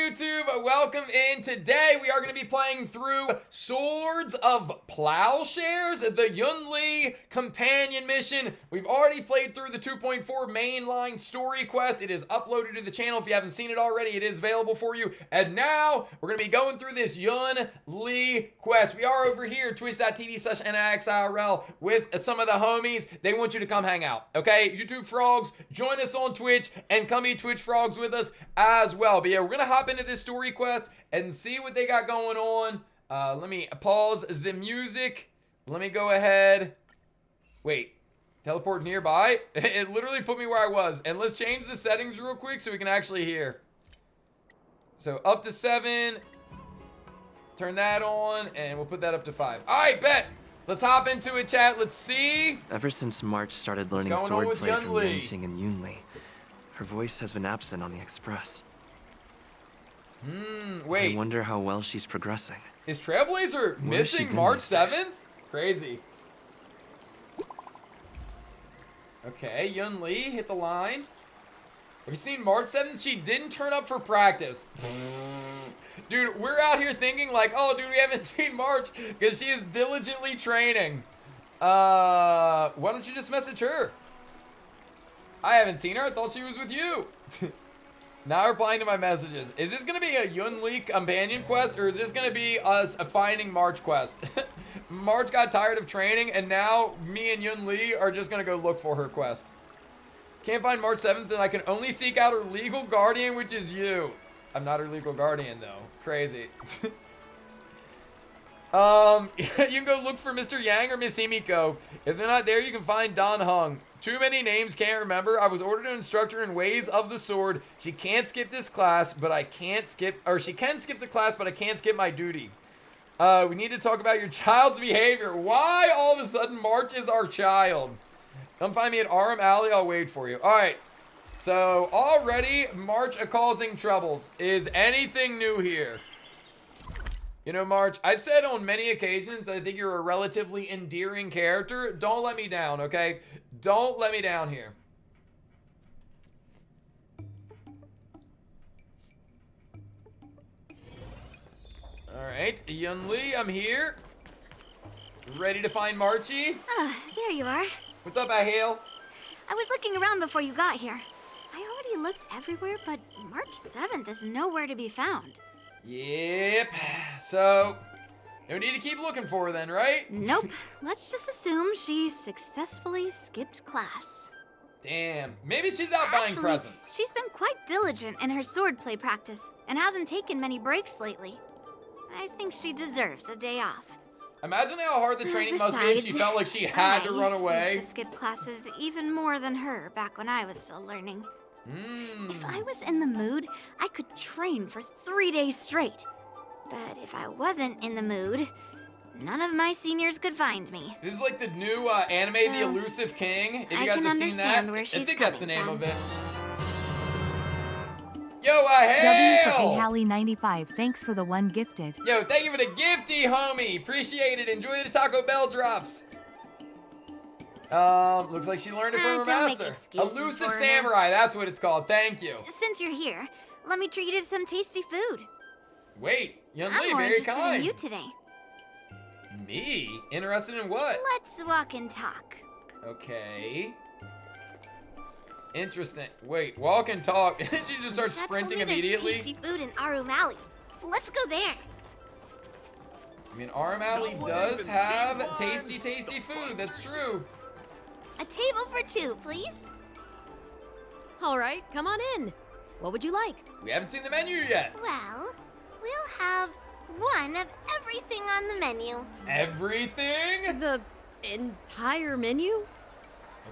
YouTube? Welcome in. Today we are going to be playing through Swords of Plowshares, the Yunli companion mission. We've already played through the 2.4 mainline story quest. It is uploaded to the channel. If you haven't seen it already, it is available for you. And now we're going to be going through this Yunli quest. We are over here, twitch.tv/NIXIRL with some of the homies. They want you to come hang out, okay? YouTube frogs, join us on Twitch and come be Twitch frogs with us as well. But yeah, we're gonna hop into this story quest and see what they got going on. Let me pause the music. Let me go ahead. Wait, teleport nearby? It literally put me where I was. And let's change the settings real quick so we can actually hear. So up to 7. Turn that on and we'll put that up to 5. All right, bet. Let's hop into it, chat. Let's see. Ever since March started learning swordplay from Yanqing and Yunli, her voice has been absent on the Express. Wait. I wonder how well she's progressing. Is Trailblazer missing March 7th? Crazy. Okay, Yunli hit the line. Have you seen March 7th? She didn't turn up for practice. Dude, we're out here thinking like, oh, dude, we haven't seen March because she is diligently training. Why don't you just message her? I haven't seen her. I thought she was with you. Now replying to my messages. Is this going to be a Yunli companion quest or is this going to be us finding March quest? March got tired of training and now me and Yunli are just going to go look for her quest. Can't find March 7th and I can only seek out her legal guardian, which is you. I'm not her legal guardian though. Crazy. You can go look for Mr. Yang or Miss Himiko. If they're not there, you can find Don Hung. Too many names, can't remember. I was ordered to instruct her in ways of the sword. She can't skip this class, but I can't skip, or she can skip the class, but I can't skip my duty. We need to talk about your child's behavior. Why all of a sudden March is our child? Come find me at Aram Alley. I'll wait for you. All right. So already March causing troubles. Is anything new here? You know, March, I've said on many occasions that I think you're a relatively endearing character. Don't let me down, okay? Don't let me down here. All right, Yunli, I'm here. Ready to find Marchie? There you are. What's up, Ahale? I was looking around before you got here. I already looked everywhere, but March 7th is nowhere to be found. Yep. So, no need to keep looking for her then, right? Nope. Let's just assume she successfully skipped class. Damn. Maybe she's out buying presents. She's been quite diligent in her swordplay practice and hasn't taken many breaks lately. I think she deserves a day off. Imagine how hard the training must be if she felt like she had to run away. I used to skip classes even more than her back when I was still learning. If I was in the mood, I could train for 3 days straight. But if I wasn't in the mood, none of my seniors could find me. This is like the new anime, The Elusive King. If you guys have seen that, where she's I think that's the name from. of it. Yo, hail! Hallie95, thanks for the one gifted. Yo, thank you for the gifty, homie. Appreciate it. Enjoy the Taco Bell drops. Looks like she learned it from her master. Elusive Samurai, that's what it's called. Thank you. Since you're here, let me treat you to some tasty food. Wait, Yunli, I'm more very interested kind. in you today. Me? Interested in what? Let's walk and talk. Okay. Interesting. Wait, walk and talk. She just starts sprinting immediately. There's tasty food in Arum Alley. Let's go there. I mean, Aram Alley does have tasty food. That's true. A table for 2, please. All right, come on in. What would you like? We haven't seen the menu yet. Well, we'll have one of everything on the menu. Everything? The entire menu?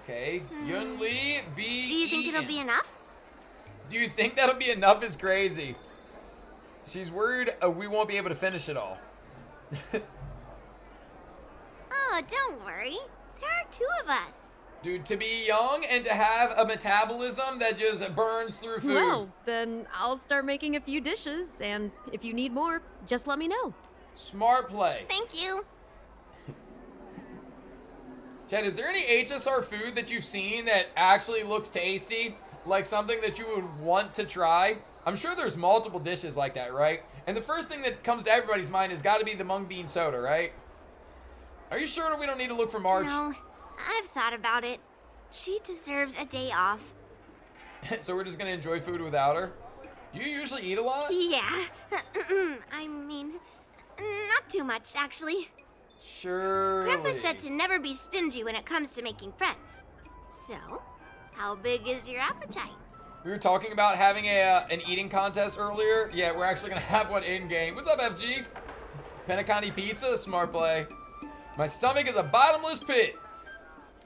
Okay, Yunli, be Do you think it'll be enough? Do you think that'll be enough is crazy. She's worried we won't be able to finish it all. Oh, don't worry. There are 2 of us. Dude, to be young and to have a metabolism that just burns through food. Well, then I'll start making a few dishes, and if you need more, just let me know. Smart play. Thank you. Chad, is there any HSR food that you've seen that actually looks tasty? Like something that you would want to try? I'm sure there's multiple dishes like that, right? And the first thing that comes to everybody's mind has got to be the mung bean soda, right? Are you sure we don't need to look for March? No, I've thought about it. She deserves a day off. So we're just gonna enjoy food without her? Do you usually eat a lot? Yeah. I mean, not too much, actually. Sure. Grandpa said to never be stingy when it comes to making friends. So, how big is your appetite? We were talking about having an eating contest earlier. Yeah, we're actually gonna have one in-game. What's up, FG? Panettone pizza? Smart play. My stomach is a bottomless pit.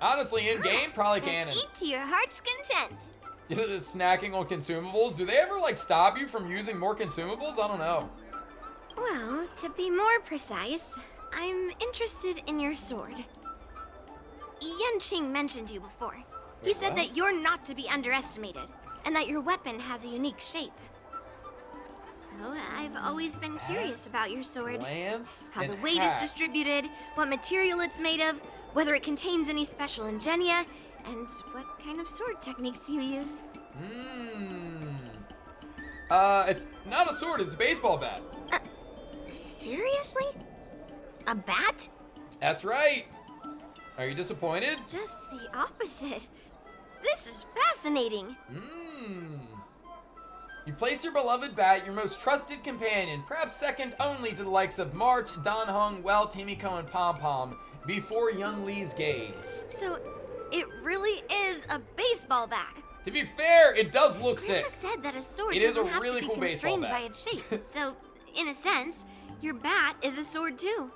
Honestly, in-game, probably canon. Eat to your heart's content. Snacking on consumables. Do they ever, like, stop you from using more consumables? I don't know. Well, to be more precise, I'm interested in your sword. Yanqing mentioned you before. He Wait, said what? that you're not to be underestimated, and that your weapon has a unique shape. So, I've always been curious about your sword. Lance How the and weight hat. is distributed, what material it's made of, whether it contains any special ingenia, and what kind of sword techniques you use. It's not a sword, it's a baseball bat. Seriously? A bat? That's right. Are you disappointed? Just the opposite. This is fascinating. You place your beloved bat, your most trusted companion, perhaps second only to the likes of March, Danheng, Welt, Himiko, and Pom Pom, before Yunli's gaze. So, it really is a baseball bat. To be fair, it does look Grandma sick. said that a sword It is doesn't a have really to be cool baseball constrained bat. by its shape. So, in a sense, your bat is a sword too.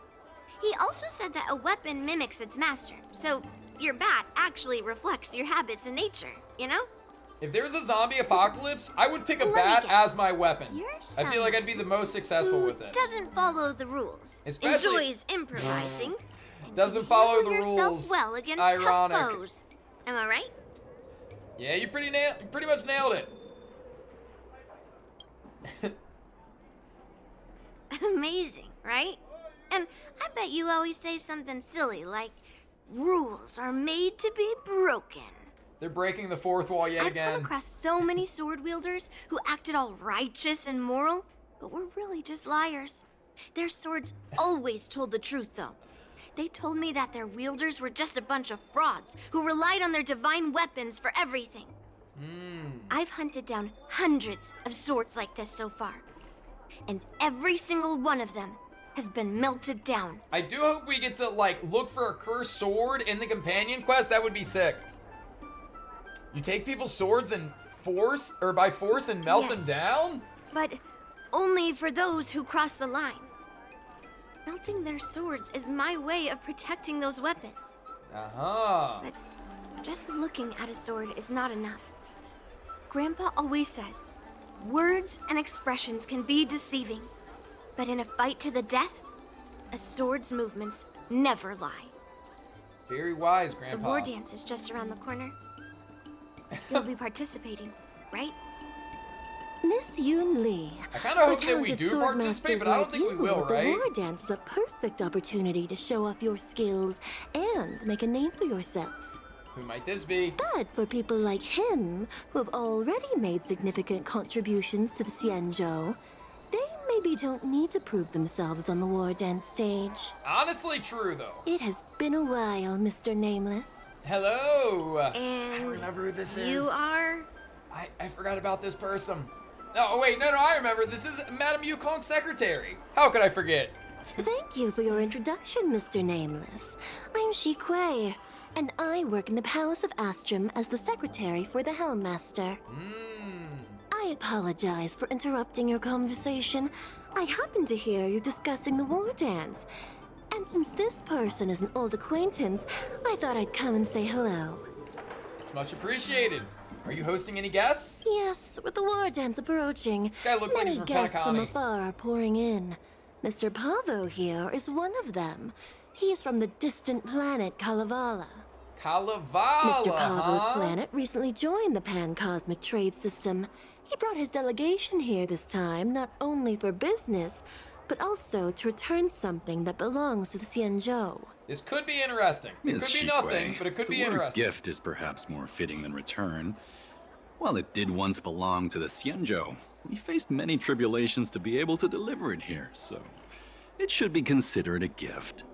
He also said that a weapon mimics its master. So, your bat actually reflects your habits in nature, you know? If there was a zombie apocalypse, I would pick a Let me bat guess. as my weapon. You're I feel like I'd be the most successful who with it. doesn't follow the rules, Especially- enjoys improvising, and Doesn't can follow handle the yourself rules. well against Ironic. tough foes. Am I right? Yeah, you pretty much nailed it. Amazing, right? And I bet you always say something silly like, rules are made to be broken. They're breaking the fourth wall yet I've again. come across so many sword wielders who acted all righteous and moral, but were really just liars. Their swords always told the truth, though. They told me that their wielders were just a bunch of frauds who relied on their divine weapons for everything. I've hunted down hundreds of swords like this so far, and every single one of them has been melted down. I do hope we get to, like, look for a cursed sword in the companion quest. That would be sick. You take people's swords and by force and melt them Yes. down? But only for those who cross the line. Melting their swords is my way of protecting those weapons. Uh-huh. But just looking at a sword is not enough. Grandpa always says, words and expressions can be deceiving, but in a fight to the death, a sword's movements never lie. Very wise, The Grandpa. war dance is just around the corner. You'll be participating, right? Miss Yunli, I kind of for hope that we talented do participate, swordmasters but I don't like think we you, will, the right? war dance is a perfect opportunity to show off your skills and make a name for yourself. Who might this be? But for people like him, who have already made significant contributions to the Xianzhou, they maybe don't need to prove themselves on the war dance stage. Honestly true, though. It has been a while, Mr. Nameless. Hello. I And remember who this is. you are? I forgot about this person. Oh, wait, no, I remember. This is Madame Yukong's secretary. How could I forget? Thank you for your introduction, Mr. Nameless. I'm Shi Kuei, and I work in the Palace of Astrum as the secretary for the Helmmaster. I apologize for interrupting your conversation. I happened to hear you discussing the war dance. And since this person is an old acquaintance, I thought I'd come and say hello. It's much appreciated. Are you hosting any guests? Yes, with the war dance approaching, guy looks like many he's from guests from Panettone. afar are pouring in. Mr. Pavo here is one of them. He's from the distant planet Kalevala. Kalevala, Mr. Pavo's huh? planet recently joined the Pan-Cosmic Trade System. He brought his delegation here this time, not only for business, but also to return something that belongs to the Xianzhou. This could be interesting. It Miss could be Shikwe, nothing, but it could the be word interesting. gift is perhaps more fitting than return. While it did once belong to the Xianzhou, We faced many tribulations to be able to deliver it here, so it should be considered a gift.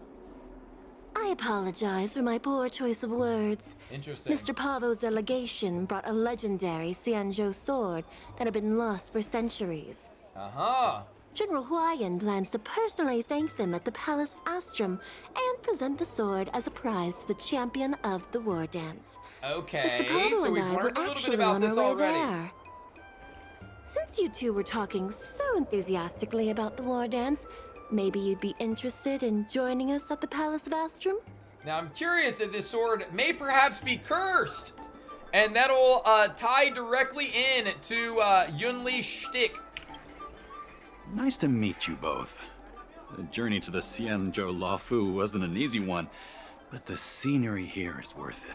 I apologize for my poor choice of words. Interesting. Mr. Pavo's delegation brought a legendary Xianzhou sword that had been lost for centuries. Uh-huh. General Huayan plans to personally thank them at the Palace of Astrum and present the sword as a prize to the champion of the war dance. Okay, Mr. Pavo so and we've I were learned a little bit actually about on this our way already. there. Since you two were talking so enthusiastically about the war dance, maybe you'd be interested in joining us at the Palace of Astrum? Now, I'm curious if this sword may perhaps be cursed. And that'll tie directly in to Yunli's shtick. Nice to meet you both. The journey to the Xianzhou Lafu wasn't an easy one, but the scenery here is worth it.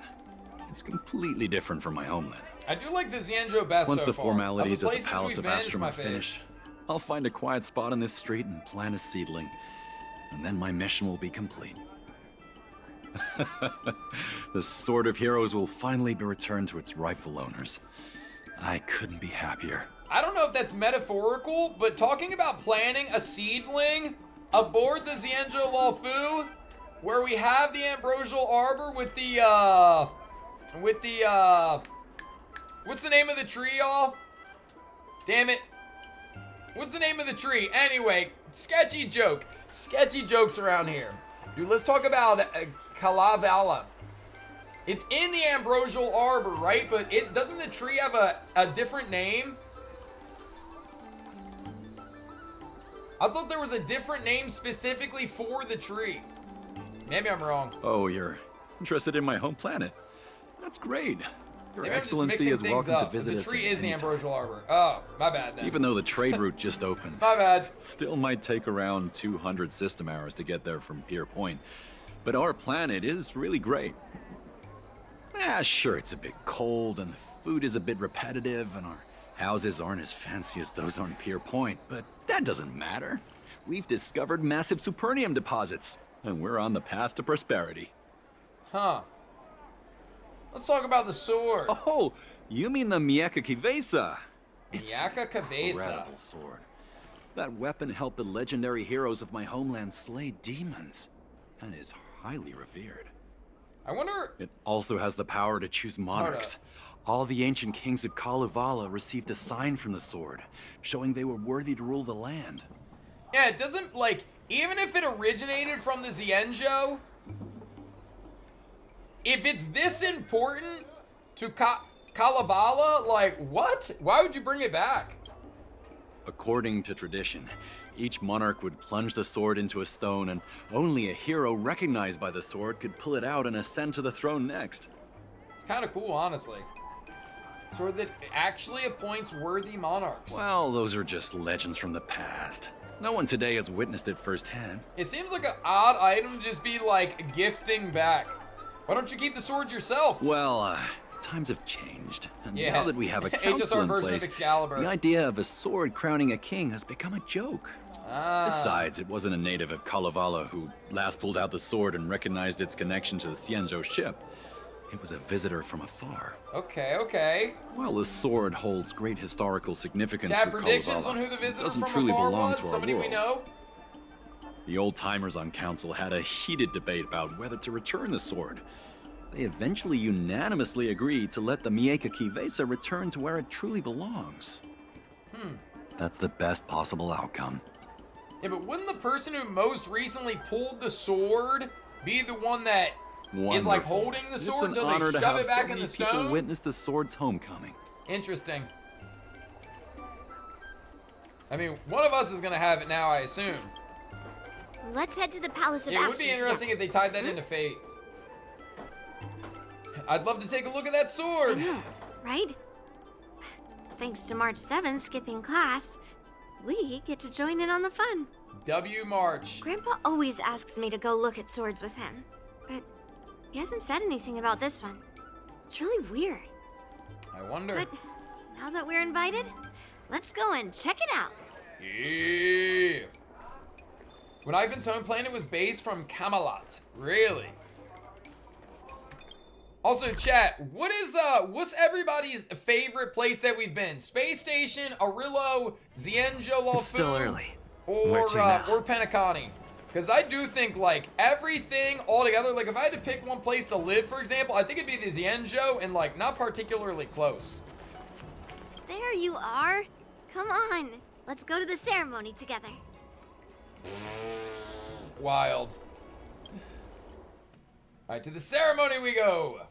It's completely different from my homeland. I do like the Xianzhou best Once so the far. formalities Of at the the Palace places of we've been, it's Astrum my are favorite. finished, I'll find a quiet spot on this street and plant a seedling. And then my mission will be complete. The Sword of Heroes will finally be returned to its rightful owners. I couldn't be happier. I don't know if that's metaphorical, but talking about planting a seedling aboard the Xianzhou Lafu, where we have the ambrosial arbor with the what's the name of the tree, y'all? Damn it. What's the name of the tree? Anyway, sketchy jokes around here. Dude, let's talk about Kalavala. It's in the ambrosial arbor, right? But doesn't the tree have a different name? I thought there was a different name specifically for the tree. Maybe I'm wrong. Oh, you're interested in my home planet? That's great. Your Maybe I'm just Excellency mixing is things welcome up. to visit The us tree at is the any time. ambrosial arbor. Oh, my bad then. Even though the trade route just opened. My bad. It still might take around 200 system hours to get there from Pier Point. But our planet is really great. Sure, it's a bit cold and the food is a bit repetitive and our houses aren't as fancy as those on Pier Point, but that doesn't matter. We've discovered massive supernium deposits, and we're on the path to prosperity. Huh. Let's talk about the sword. Oh, you mean the Mieka Kivesa? It's an Mieka Kivesa. incredible sword. That weapon helped the legendary heroes of my homeland slay demons, and is highly revered. I wonder... It also has the power to choose monarchs. All the ancient kings of Kalevala received a sign from the sword, showing they were worthy to rule the land. Yeah, it doesn't, like, even if it originated from the Xianzhou, if it's this important to Kalevala, like, what? Why would you bring it back? According to tradition, each monarch would plunge the sword into a stone, and only a hero recognized by the sword could pull it out and ascend to the throne next. It's kind of cool, honestly. Sword that actually appoints worthy monarchs. Well, those are just legends from the past. No one today has witnessed it firsthand. It seems like an odd item to just be, like, gifting back. Why don't you keep the sword yourself? Well, times have changed. And Yeah. now that we have a council HSR in version of place, Excalibur. the idea of a sword crowning a king has become a joke. Ah. Besides, it wasn't a native of Kalevala who last pulled out the sword and recognized its connection to the Xianzhou ship. It was a visitor from afar. Okay. While the sword holds great historical significance Got for predictions Kalevala, on who the it visitor doesn't from truly afar belong was? to our Somebody world. we know? The old-timers on council had a heated debate about whether to return the sword. They eventually unanimously agreed to let the Mieka Kivesa return to where it truly belongs. That's the best possible outcome. Yeah, but wouldn't the person who most recently pulled the sword be the one that is like Wonderful. holding the sword It's an until honor they to shove have it back so in many the people stone? witness the sword's homecoming. Interesting. I mean, one of us is gonna have it now, I assume. Let's head to the Palace of It would Astrum be interesting if they tied that into fate. I'd love to take a look at that sword. Right? Thanks to March 7th skipping class, we get to join in on the fun. W March. Grandpa always asks me to go look at swords with him, but he hasn't said anything about this one. It's really weird. I wonder. But now that we're invited, let's go and check it out. Yeah. When Ivan's home planet was based from Camelot. Really? Also, chat, what's everybody's favorite place that we've been? Space Station, Arillo, Xianzhou, It's still early. or Where to now? Penacony. Because I do think, like, everything all together, like, if I had to pick one place to live, for example, I think it'd be the Xianzhou, and, like, not particularly close. There you are. Come on. Let's go to the ceremony together. Wild. All right, to the ceremony we go.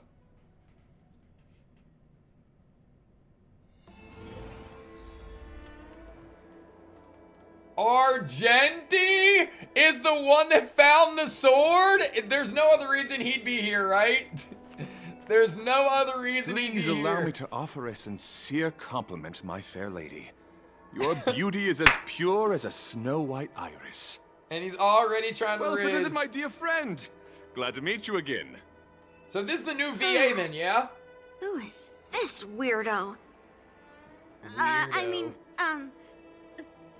Argenti is the one that found the sword? There's no other reason he'd be here, right? There's no other reason he'd be here. Please allow me to offer a sincere compliment, my fair lady. Your beauty is as pure as a snow-white iris. And he's already trying to Welcome, riz. is it, my dear friend? Glad to meet you again. So this is the new VA then, yeah? Who is this weirdo?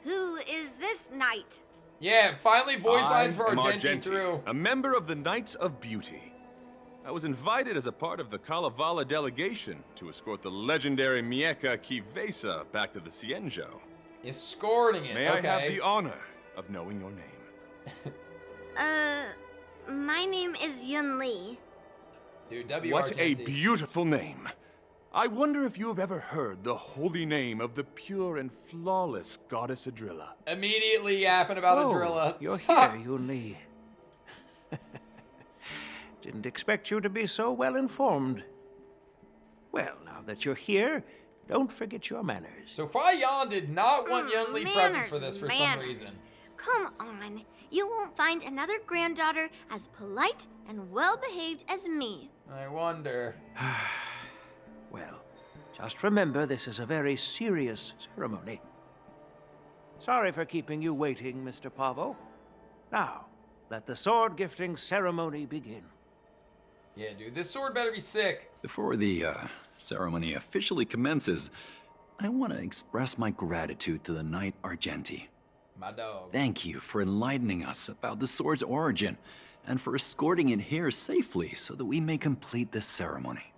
Who is this knight? Yeah, finally voice lines for I am Argenti through. a member of the Knights of Beauty. I was invited as a part of the Kalevala delegation to escort the legendary Mieka Kivesa back to the Xianzhou. Escorting it, May okay. I have the honor of knowing your name? My name is Yunli. Dude, W. What a Argenti. beautiful name. I wonder if you have ever heard the holy name of the pure and flawless goddess Adrilla. Immediately yapping about Adrilla. You're here, Yunli. Didn't expect you to be so well informed. Well, now that you're here, don't forget your manners. So Hua Yan did not want Yunli present for Manners, this for some manners. reason. Come on. You won't find another granddaughter as polite and well-behaved as me. I wonder. Well, just remember this is a very serious ceremony. Sorry for keeping you waiting, Mr. Pavo. Now, let the sword gifting ceremony begin. Yeah, dude, this sword better be sick. Before the ceremony officially commences, I want to express my gratitude to the Knight Argenti. My dog. Thank you for enlightening us about the sword's origin, and for escorting it here safely so that we may complete this ceremony.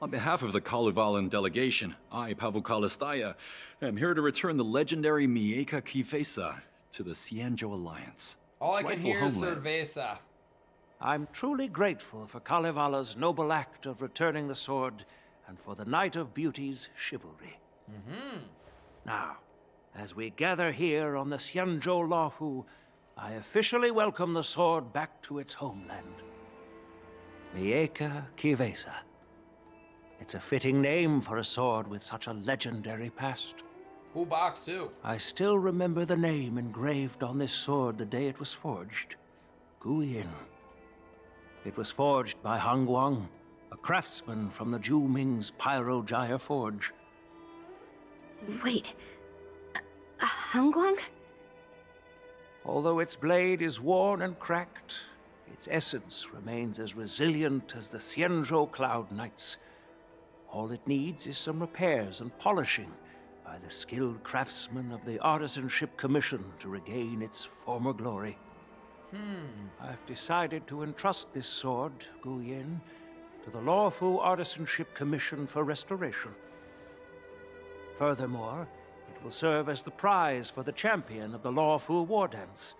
On behalf of the Kalevalan delegation, I, Pavel Kalistaya, am here to return the legendary Mieka Kivesa to the Xianzhou Alliance. All its I can rightful hear is homeland. cerveza. I'm truly grateful for Kalevala's noble act of returning the sword and for the Knight of Beauty's chivalry. Now, as we gather here on the Xianzhou Luofu, I officially welcome the sword back to its homeland. Mieka Kivesa. It's a fitting name for a sword with such a legendary past. Cool box, too. I still remember the name engraved on this sword the day it was forged. Guyin. It was forged by Han Guang, a craftsman from the Zhu Ming's Pyrojaya Forge. Wait. Hongguang? Although its blade is worn and cracked, its essence remains as resilient as the Xianzhou Cloud Knights. All it needs is some repairs and polishing by the skilled craftsmen of the Artisanship Commission to regain its former glory. I've decided to entrust this sword, Guyin, to the Luofu Artisanship Commission for restoration. Furthermore, it will serve as the prize for the champion of the Luofu War Dance.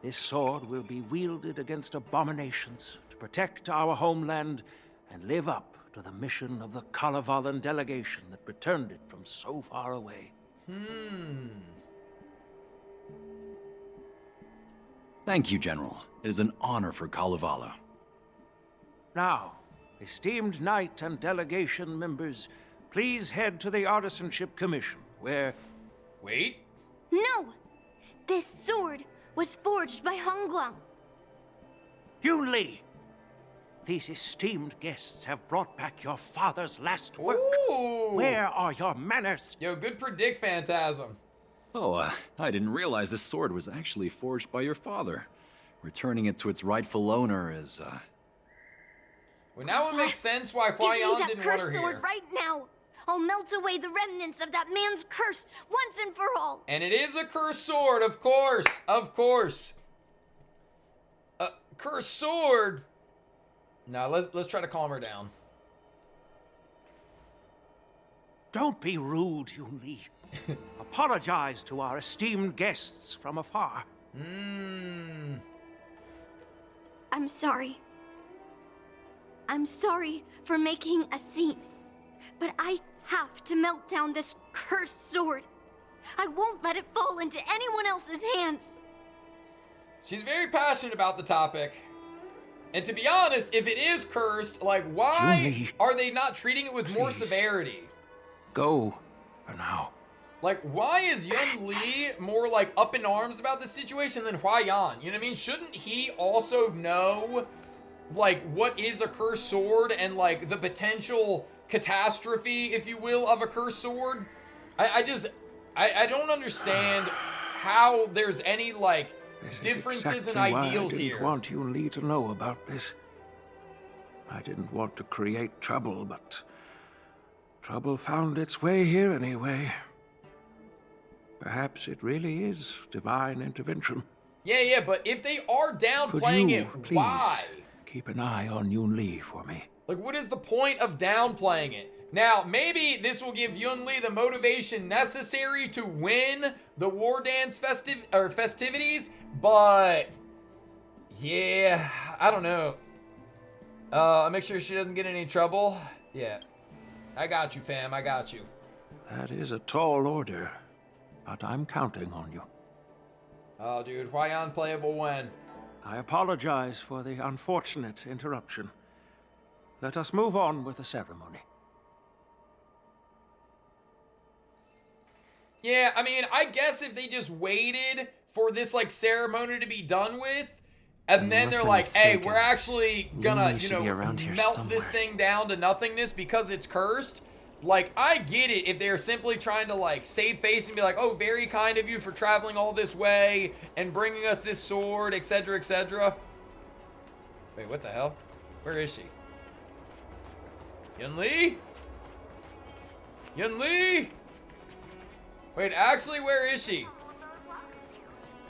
This sword will be wielded against abominations to protect our homeland and live up to the mission of the Kalevalan delegation that returned it from so far away. Thank you, General. It is an honor for Kalevala. Now, esteemed knight and delegation members, please head to the Artisanship Commission, where... Wait. No! This sword was forged by Hongguang. Yunli! These esteemed guests have brought back your father's last work. Ooh. Where are your manners? Yo, good predict, Phantasm. Oh, I didn't realize this sword was actually forged by your father. Returning it to its rightful owner is, Well, now it makes sense why Give Hua me Yan that didn't want her cursed here. sword right now. I'll melt away the remnants of that man's curse once and for all. And it is a cursed sword, of course. Of course. Cursed sword? No, let's try to calm her down. Don't be rude, Yunli. Apologize to our esteemed guests from afar. I'm sorry. I'm sorry for making a scene. But I have to melt down this cursed sword. I won't let it fall into anyone else's hands. She's very passionate about the topic. And to be honest, if it is cursed, like, why Yunli, are they not treating it with more please. severity? Go for now. Like, why is Yunli more, like, up in arms about this situation than Huayan? You know what I mean? Shouldn't he also know, like, what is a cursed sword and, like, the potential catastrophe, if you will, of a cursed sword? I don't understand how there's any, like, This differences is exactly in why ideals I didn't here. want Yunli to know about this. I didn't want to create trouble, but trouble found its way here anyway. Perhaps it really is divine intervention. Yeah, but if they are downplaying it, Please why? keep an eye on Yunli for me? Like, what is the point of downplaying it? Now, maybe this will give Yunli the motivation necessary to win the war dance festivities, but yeah, I don't know. I'll make sure she doesn't get in any trouble. Yeah, I got you, fam. I got you. That is a tall order, but I'm counting on you. Oh, dude, Huayan playable when? I apologize for the unfortunate interruption. Let us move on with the ceremony. Yeah, I mean, I guess if they just waited for this, like, ceremony to be done with, and then Unless they're I'm like, hey, mistaken, we're actually gonna, Yunli should be around here melt somewhere. this thing down to nothingness because it's cursed. Like, I get it if they're simply trying to, like, save face and be like, oh, very kind of you for traveling all this way and bringing us this sword, etc., etc. Wait, what the hell? Where is she? Yunli? Yunli? Wait, actually, where is she?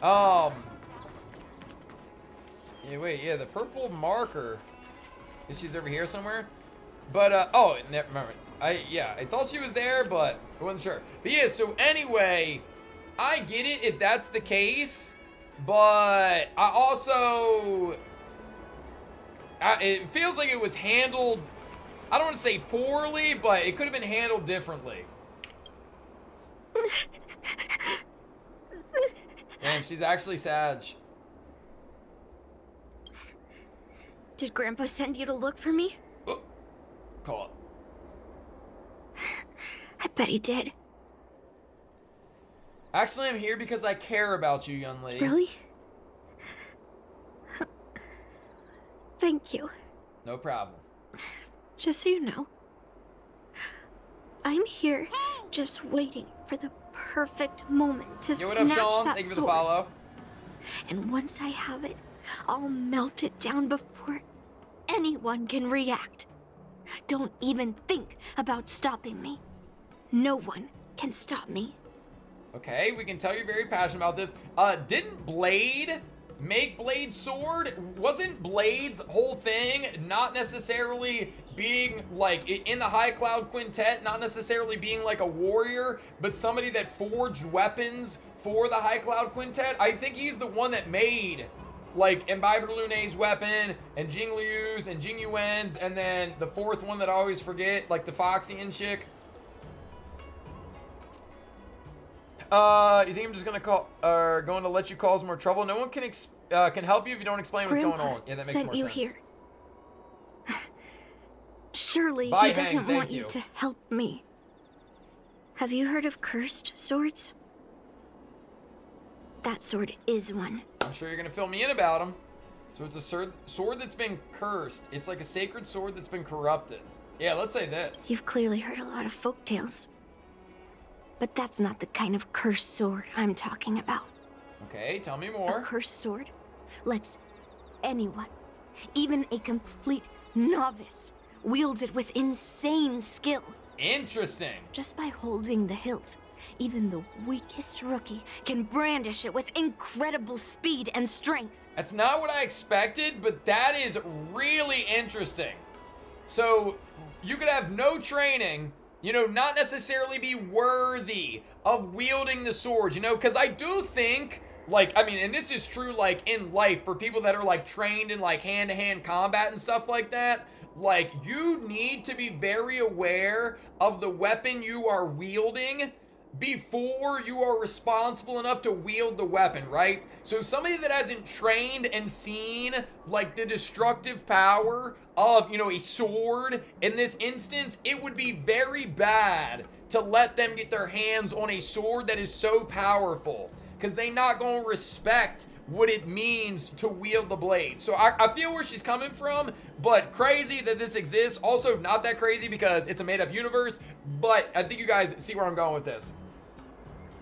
Yeah, wait, yeah, the purple marker. Is she's over here somewhere? But, oh, never mind. I thought she was there, but I wasn't sure. But yeah, so anyway, I get it if that's the case, but I also, it feels like it was handled, I don't want to say poorly, but it could have been handled differently. Damn, she's actually sad. Did Grandpa send you to look for me? Oh, call it. I bet he did. Actually, I'm here because I care about you, Yunli. Really? Thank you. No problem. Just so you know, I'm here just waiting for the perfect moment to Yo, what up, snatch Sean? that Thank you for sword. the follow. And once I have it, I'll melt it down before anyone can react. Don't even think about stopping me. No one can stop me. Okay, we can tell you're very passionate about this. Didn't Blade make Blade's sword? Wasn't Blade's whole thing not necessarily being like in the High Cloud Quintet, not necessarily being like a warrior, but somebody that forged weapons for the High Cloud Quintet? I think he's the one that made like Imbiber Lune's weapon and Jing Liu's and Jing Yuan's, and then the fourth one that I always forget, like the Foxian chick. You think I'm just gonna going to let you cause more trouble? No one can help you if you don't explain what's Grandpa going on. Yeah, that makes sent more you sense. here. Surely Bye, he doesn't Hank, thank want you you. to help me. Have you heard of cursed swords? That sword is one. I'm sure you're gonna fill me in about them. So it's a sword that's been cursed. It's like a sacred sword that's been corrupted. Yeah, let's say this. You've clearly heard a lot of folk tales. But that's not the kind of cursed sword I'm talking about. Okay, tell me A more. cursed sword lets anyone, even a complete novice, wields it with insane skill. Interesting. Just by holding the hilt, Even the weakest rookie can brandish it with incredible speed and strength. That's not what I expected, but that is really interesting. So, you could have no training, you know, not necessarily be worthy of wielding the sword, you know, because I do think, like, I mean, and this is true, like, in life, for people that are, like, trained in, like, hand-to-hand combat and stuff like that, like, you need to be very aware of the weapon you are wielding before you are responsible enough to wield the weapon, right? So somebody that hasn't trained and seen, like, the destructive power of, you know, a sword, in this instance, it would be very bad to let them get their hands on a sword that is so powerful, because they not gonna respect what it means to wield the blade. So I feel where she's coming from, but crazy that this exists. Also, not that crazy because it's a made-up universe, but I think you guys see where I'm going with this.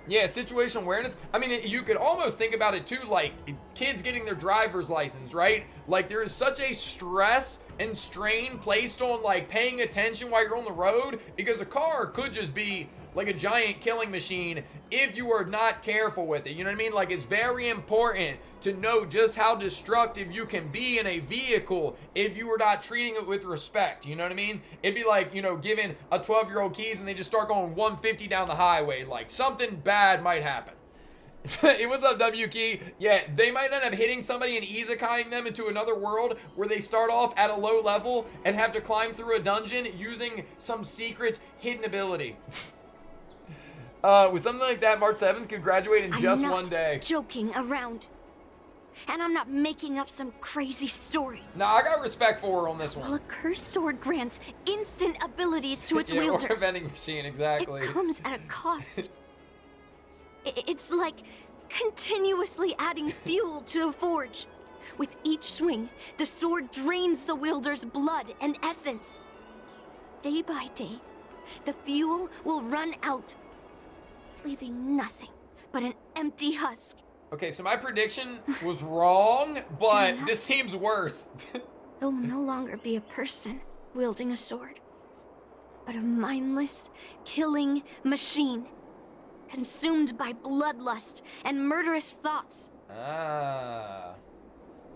Yeah, situational awareness. I mean, you could almost think about it too, like kids getting their driver's license, right? Like, there is such a stress and strain placed on, like, paying attention while you're on the road, because a car could just be like a giant killing machine if you are not careful with it. You know what I mean? Like, it's very important to know just how destructive you can be in a vehicle if you are not treating it with respect. You know what I mean? It'd be like, you know, giving a 12-year-old keys and they just start going 150 down the highway. Like, something bad might happen. Hey, what's up, W Key? Yeah, they might end up hitting somebody and isekaiing them into another world where they start off at a low level and have to climb through a dungeon using some secret hidden ability. With something like that, March 7th could graduate in just one day. I'm not joking around. And I'm not making up some crazy story. Nah, I got respect for her on this one. Well, a cursed sword grants instant abilities to its wielder. Or a vending machine, exactly. It comes at a cost. It's like continuously adding fuel to the forge. With each swing, the sword drains the wielder's blood and essence. Day by day, the fuel will run out, leaving nothing but an empty husk. Okay, so my prediction was wrong, but this seems worse. He'll no longer be a person wielding a sword, but a mindless, killing machine, consumed by bloodlust and murderous thoughts. Ah.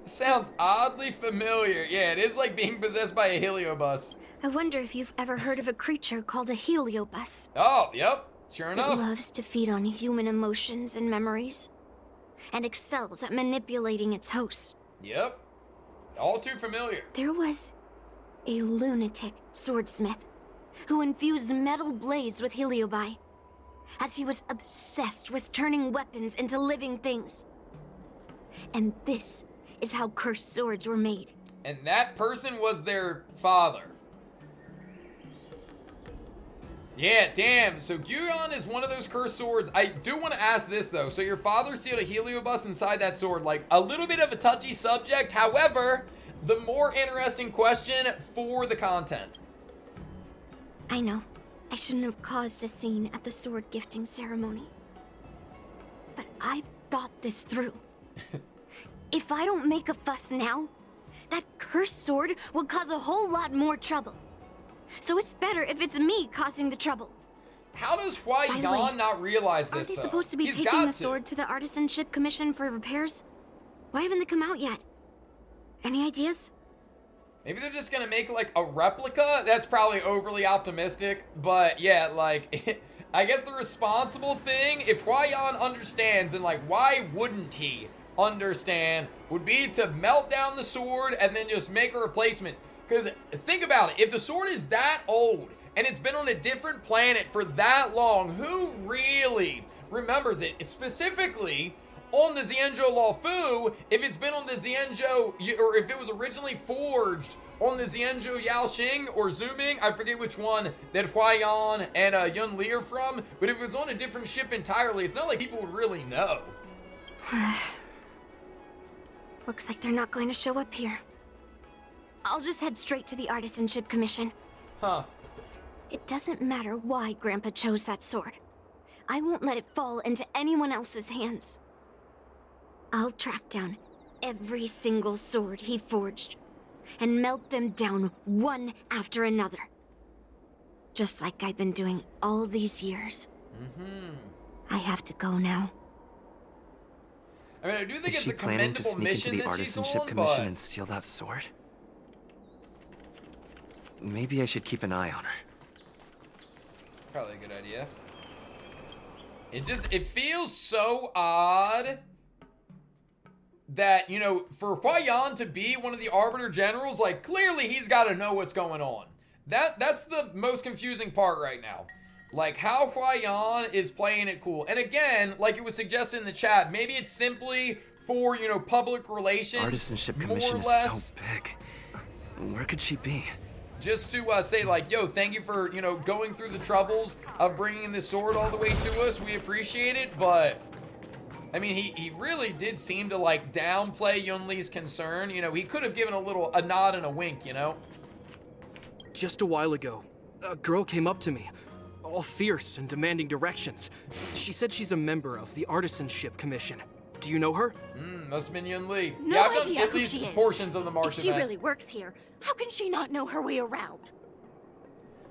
Sounds oddly familiar. Yeah, it is like being possessed by a heliobus. I wonder if you've ever heard of a creature called a heliobus. Oh, yep. Sure enough. It loves to feed on human emotions and memories, and excels at manipulating its hosts. Yep. All too familiar. There was a lunatic swordsmith who infused metal blades with heliobi, as he was obsessed with turning weapons into living things. And this is how cursed swords were made. And that person was their father. Yeah, damn. So Gyuon is one of those cursed swords. I do want to ask this, though. So your father sealed a heliobus inside that sword. Like, a little bit of a touchy subject. However, the more interesting question for the content. I know. I shouldn't have caused a scene at the sword gifting ceremony. But I've thought this through. If I don't make a fuss now, that cursed sword will cause a whole lot more trouble. So it's better if it's me causing the trouble. How does Hua-Yan not realize this, Aren't they though? supposed to be taking the sword to the Artisanship Commission for repairs? Why haven't they come out yet? Any ideas? Maybe they're just gonna make, like, a replica? That's probably overly optimistic, but yeah, like, I guess the responsible thing, if Hua-Yan understands, and, like, why wouldn't he understand, would be to melt down the sword and then just make a replacement. Because think about it, if the sword is that old, and it's been on a different planet for that long, who really remembers it? Specifically, on the Xianzhou Luofu, if it's been on the Xianzhou, or if it was originally forged on the Xianzhou Yaoxing or Zuming, I forget which one that Hua-Yan and Yunli are from, but if it was on a different ship entirely, it's not like people would really know. Looks like they're not going to show up here. I'll just head straight to the Artisanship Commission. Huh. It doesn't matter why Grandpa chose that sword. I won't let it fall into anyone else's hands. I'll track down every single sword he forged and melt them down one after another. Just like I've been doing all these years. I have to go now. I mean, I do think Is it's she a planning to commendable sneak into mission the that she's artisanship on, commission but and steal that sword? Maybe I should keep an eye on her. probably a good idea. It feels so odd that, you know, for Huayan to be one of the Arbiter Generals, like, clearly he's got to know what's going on. That's the most confusing part right now. Like, how Huayan is playing it cool. And again, like it was suggested in the chat, maybe it's simply for, you know, public relations. Artisanship more commission or is less, so big. Where could she be? just to say, like, yo, thank you for, you know, going through the troubles of bringing this sword all the way to us. We appreciate it, but... I mean, he really did seem to, like, downplay Yunli's concern. You know, he could have given a nod and a wink, you know? Just a while ago, a girl came up to me, all fierce and demanding directions. She said she's a member of the Artisanship Commission. Do you know her? Must have been Yunli. No yeah, I've done idea at who least she is. portions of the March If she event. really works here, how can she not know her way around?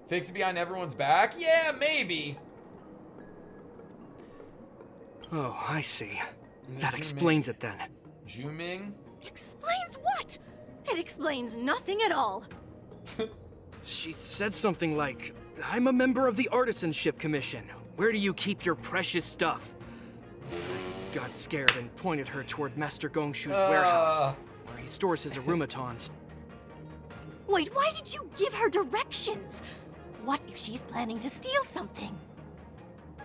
Fix it behind everyone's back? Yeah, maybe. Oh, I see. That explains it then. Juming? Explains what? It explains nothing at all. She said something like, I'm a member of the Artisanship Commission. Where do you keep your precious stuff? I got scared and pointed her toward Master Gongshu's warehouse, where he stores his arumatons. Wait, why did you give her directions? What if she's planning to steal something?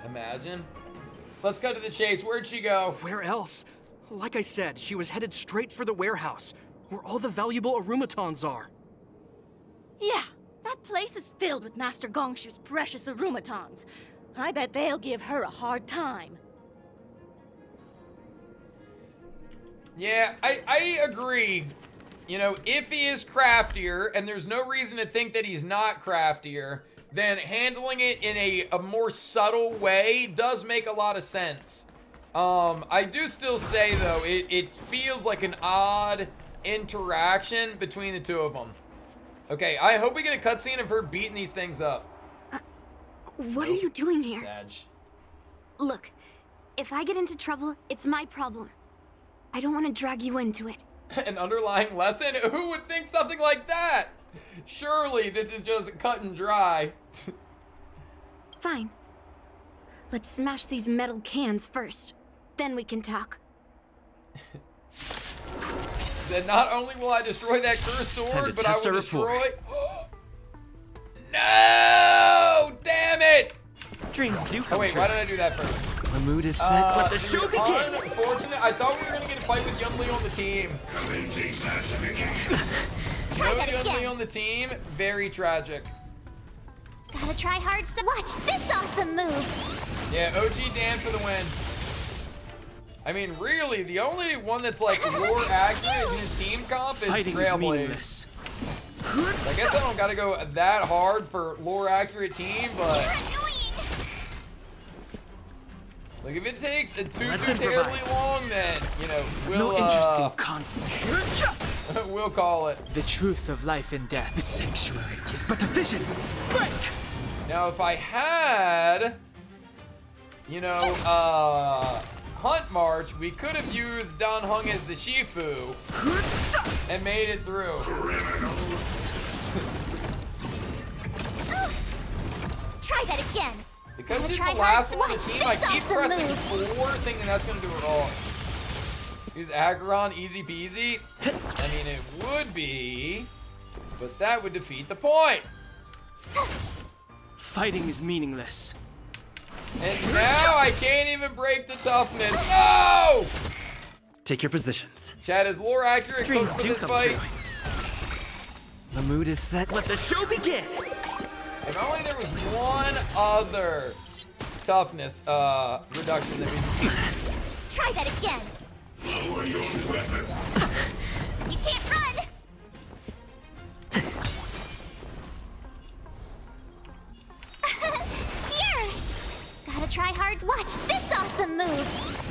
Imagine. Let's cut to the chase. Where'd she go? Where else? Like I said, she was headed straight for the warehouse, where all the valuable arumatons are. Yeah, that place is filled with Master Gongshu's precious arumatons. I bet they'll give her a hard time. Yeah, I agree. You know, if he is craftier, and there's no reason to think that he's not craftier, then handling it in a more subtle way does make a lot of sense. I do still say, though, it feels like an odd interaction between the two of them. Okay, I hope we get a cutscene of her beating these things up. What are you doing here? Sag. Look, if I get into trouble, it's my problem. I don't want to drag you into it. An underlying lesson? Who would think something like that? Surely this is just cut and dry. Fine. Let's smash these metal cans first. Then we can talk. Then not only will I destroy that cursed sword, but I will destroy... No! Damn it! Dreams do come Oh wait, true. why did I do that first? The mood is set. Let the show begin! Unfortunate. I thought we were gonna get a fight with Yunli on the team. No Yunli on the team. Very tragic. Gotta try hard to watch this awesome move. Yeah, OG Dan for the win. I mean, really, the only one that's like more accurate in his team comp is Trailblaze. I guess I don't gotta go that hard for lore accurate team, but like if it takes too terribly long, then you know we'll No interest in conflict. we'll call it. The truth of life and death. The sanctuary is but a vision. Break! Now, if I had, you know, Hunt March, we could have used Dan Hung as the Shifu and made it through. Try that again. Because she's the last one on the team, I keep pressing 4, thinking that's gonna do it all. Use Acheron, easy peasy. I mean, it would be, but that would defeat the point. Fighting is meaningless. And now I can't even break the toughness. No! Take your positions. Chad, is lore accurate close for this fight? The mood is set. Let the show begin! If only there was one other toughness reduction that we could. Try that again. Lower your weapon. You can't run. Here. Gotta try hard to watch this awesome move.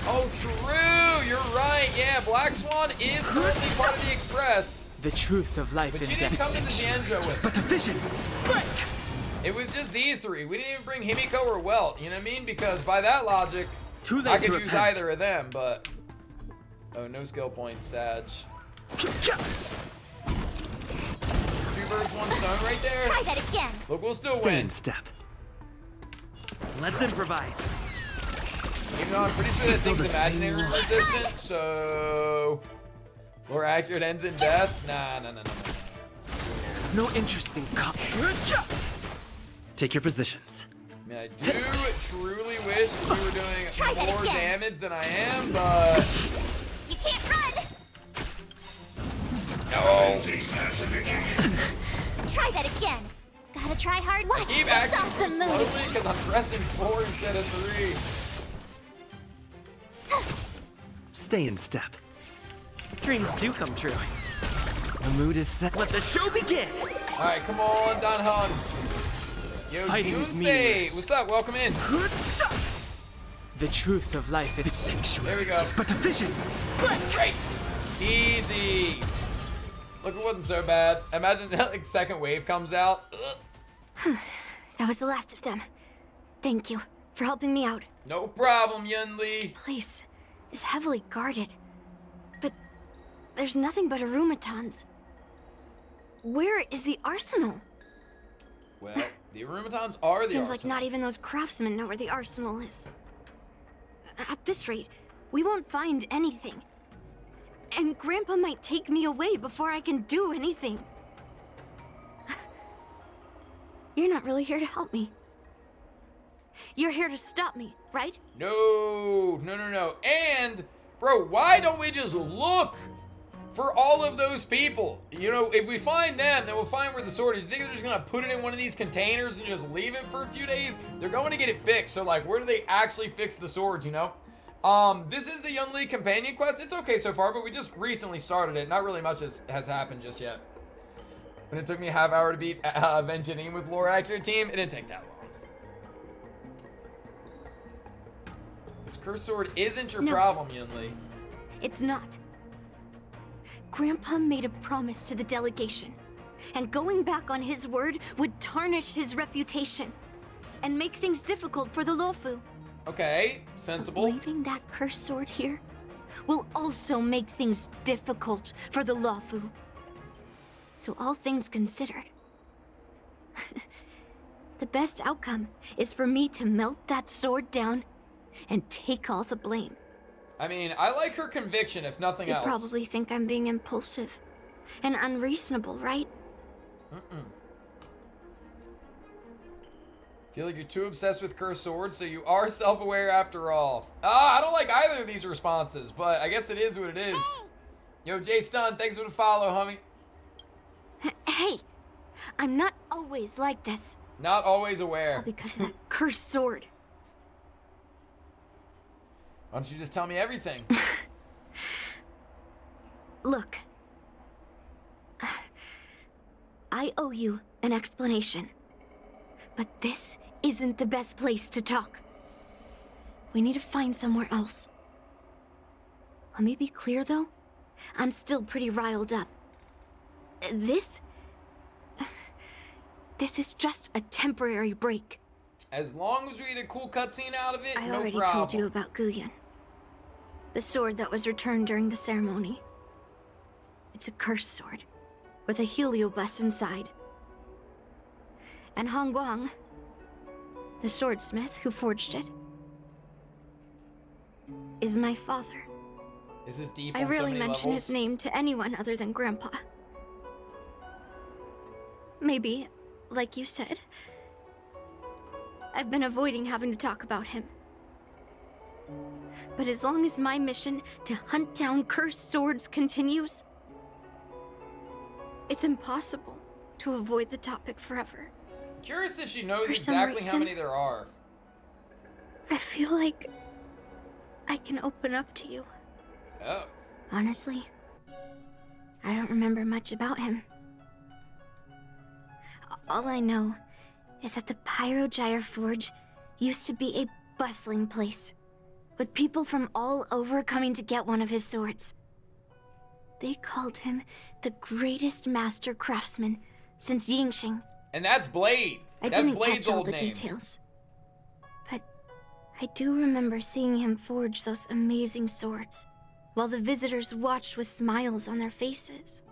Oh, true. You're right. Yeah, Black Swan is currently part of the Express. The truth of life But and she didn't death. come to the Xianzhou with But a vision. Break! It was just these three. We didn't even bring Himiko or Welt, you know what I mean? Because by that logic, Too late I could to use repent. either of them, but... Oh, no skill points, Sag. 2 birds, 1 stone right there. Try that again. Look, we'll still Stay win. in step. Let's improvise. Even though I'm pretty sure that thing's imaginary resistant, so... More accurate ends in death? Nah. No interest in Take your positions. I mean, I do truly wish that we were Try doing that more again. damage than I am, but... You can't run. No! Try that again. Gotta try hard. Watch Keep this acting so awesome slowly move. because I'm pressing 4 instead of 3. Stay in step. Dreams do come true. The mood is set. Let the show begin. Alright, come on, Don Han. Yo, Fighting is Yunli, meaningless. what's up? Welcome in. The truth of life is sanctuary. There we go. It's but a vision. Great. Easy. Look, it wasn't so bad. Imagine that like second wave comes out. That was the last of them. Thank you for helping me out. No problem, Yunli. This place is heavily guarded, but there's nothing but arumatons. Where is the arsenal? Well, the arumatons are the Seems like arsenal. not even those craftsmen know where the arsenal is. At this rate, we won't find anything. And Grandpa might take me away before I can do anything. You're not really here to help me. You're here to stop me, right? No. And, bro, why don't we just look for all of those people? You know, if we find them, then we'll find where the sword is. You think they're just gonna put it in one of these containers and just leave it for a few days? They're going to get it fixed. So, like, where do they actually fix the swords, you know? This is the Yunli companion quest. It's okay so far, but we just recently started it. Not really much has happened just yet. When it took me a half hour to beat Vengeance with lore accurate team, it didn't take that long. This cursed sword isn't your problem, Yunli. It's not. Grandpa made a promise to the delegation, and going back on his word would tarnish his reputation and make things difficult for the Luofu. Okay, sensible. Leaving that cursed sword here will also make things difficult for the Luofu. So all things considered, the best outcome is for me to melt that sword down and take all the blame. I mean, I like her conviction, if nothing You else. probably think I'm being impulsive and unreasonable, right? Feel like you're too obsessed with cursed swords, so you are self-aware after all. I don't like either of these responses, but I guess it is what it is. Yo, Jay Stun, thanks for the follow, homie. Hey, I'm not always like this. Not always It's aware. all because of that cursed sword. Why don't you just tell me everything? Look, I owe you an explanation, but this isn't the best place to talk. We need to find somewhere else. Let me be clear, though. I'm still pretty riled up. This is just a temporary break. As long as we get a cool cutscene out of it, I no already problem. told you about Guyan. The sword that was returned during the ceremony. It's a cursed sword, with a heliobus inside. And Hongguang, the swordsmith who forged it, is my father. This is deep I on so rarely many mention levels. his name to anyone other than Grandpa. Maybe, like you said, I've been avoiding having to talk about him. But as long as my mission to hunt down cursed swords continues, it's impossible to avoid the topic forever. Curious if she knows For some exactly how reason, many there are. I feel like I can open up to you. Oh. Honestly, I don't remember much about him. All I know is that the Pyrogyre Forge used to be a bustling place, with people from all over coming to get one of his swords. They called him the greatest master craftsman since Yingxing. And that's Blade. I didn't catch all the details. But I do remember seeing him forge those amazing swords, while the visitors watched with smiles on their faces.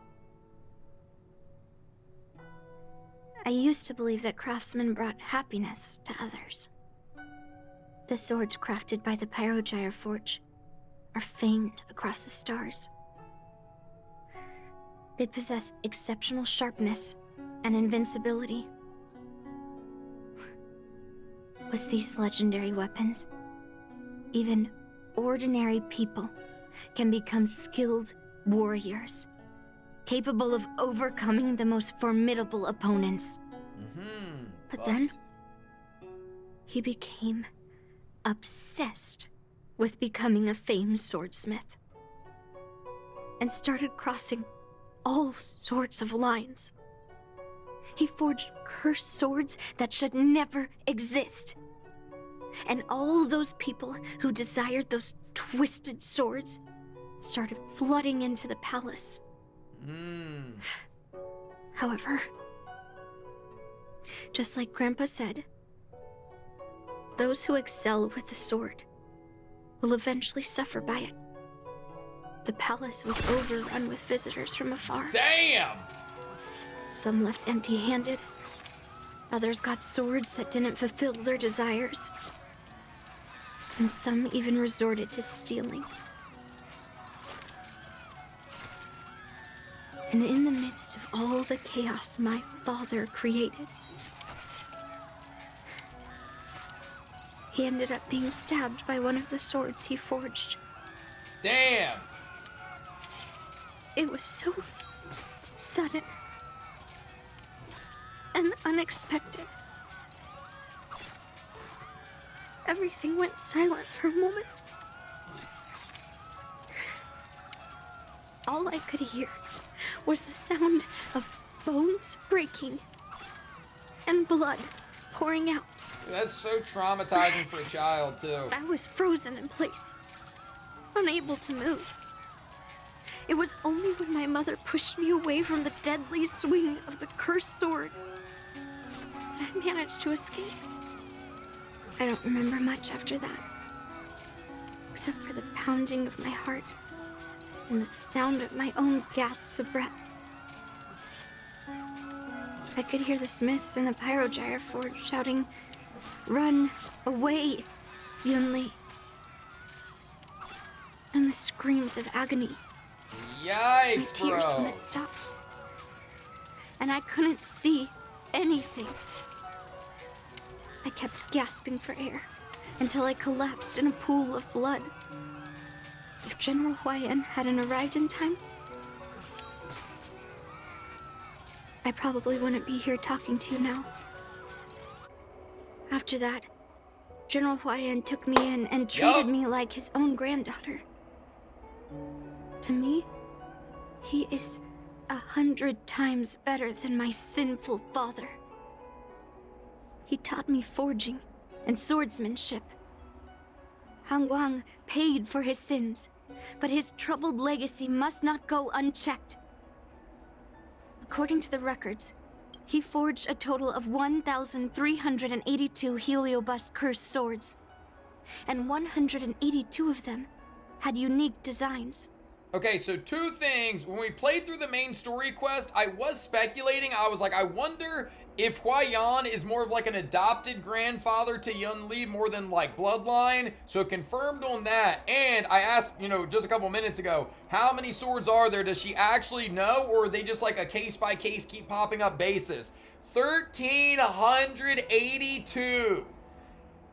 I used to believe that craftsmen brought happiness to others. The swords crafted by the Pyrogyre Forge are famed across the stars. They possess exceptional sharpness and invincibility. With these legendary weapons, even ordinary people can become skilled warriors, capable of overcoming the most formidable opponents. But then, he became obsessed with becoming a famed swordsmith, and started crossing all sorts of lines. He forged cursed swords that should never exist. And all those people who desired those twisted swords started flooding into the palace. However, just like Grandpa said, those who excel with the sword will eventually suffer by it. The palace was overrun with visitors from afar. Damn! Some left empty-handed. Others got swords that didn't fulfill their desires. And some even resorted to stealing. And in the midst of all the chaos my father created, he ended up being stabbed by one of the swords he forged. Damn! It was so sudden and unexpected. Everything went silent for a moment. All I could hear was the sound of bones breaking and blood pouring out. That's so traumatizing for a child, too. I was frozen in place, unable to move. It was only when my mother pushed me away from the deadly swing of the cursed sword that I managed to escape. I don't remember much after that, except for the pounding of my heart and the sound of my own gasps of breath. I could hear the smiths in the Pyrogyre Forge shouting, "Run away, Yunli!" and the screams of agony. Yikes, my tears bro. wouldn't stop. And I couldn't see anything. I kept gasping for air until I collapsed in a pool of blood. If General Huayan hadn't arrived in time, I probably wouldn't be here talking to you now. After that, General Huayan took me in and treated me like his own granddaughter. To me, he is 100 times better than my sinful father. He taught me forging and swordsmanship. Han Guang paid for his sins, but his troubled legacy must not go unchecked. According to the records, he forged a total of 1,382 Heliobus cursed swords, and 182 of them had unique designs. Okay, so two things. When we played through the main story quest, I was speculating. I was like, I wonder if Huayan is more of like an adopted grandfather to Yunli more than like bloodline. So it confirmed on that. And I asked, just a couple minutes ago, how many swords are there? Does she actually know? Or are they just like a case by case keep popping up basis? 1,382.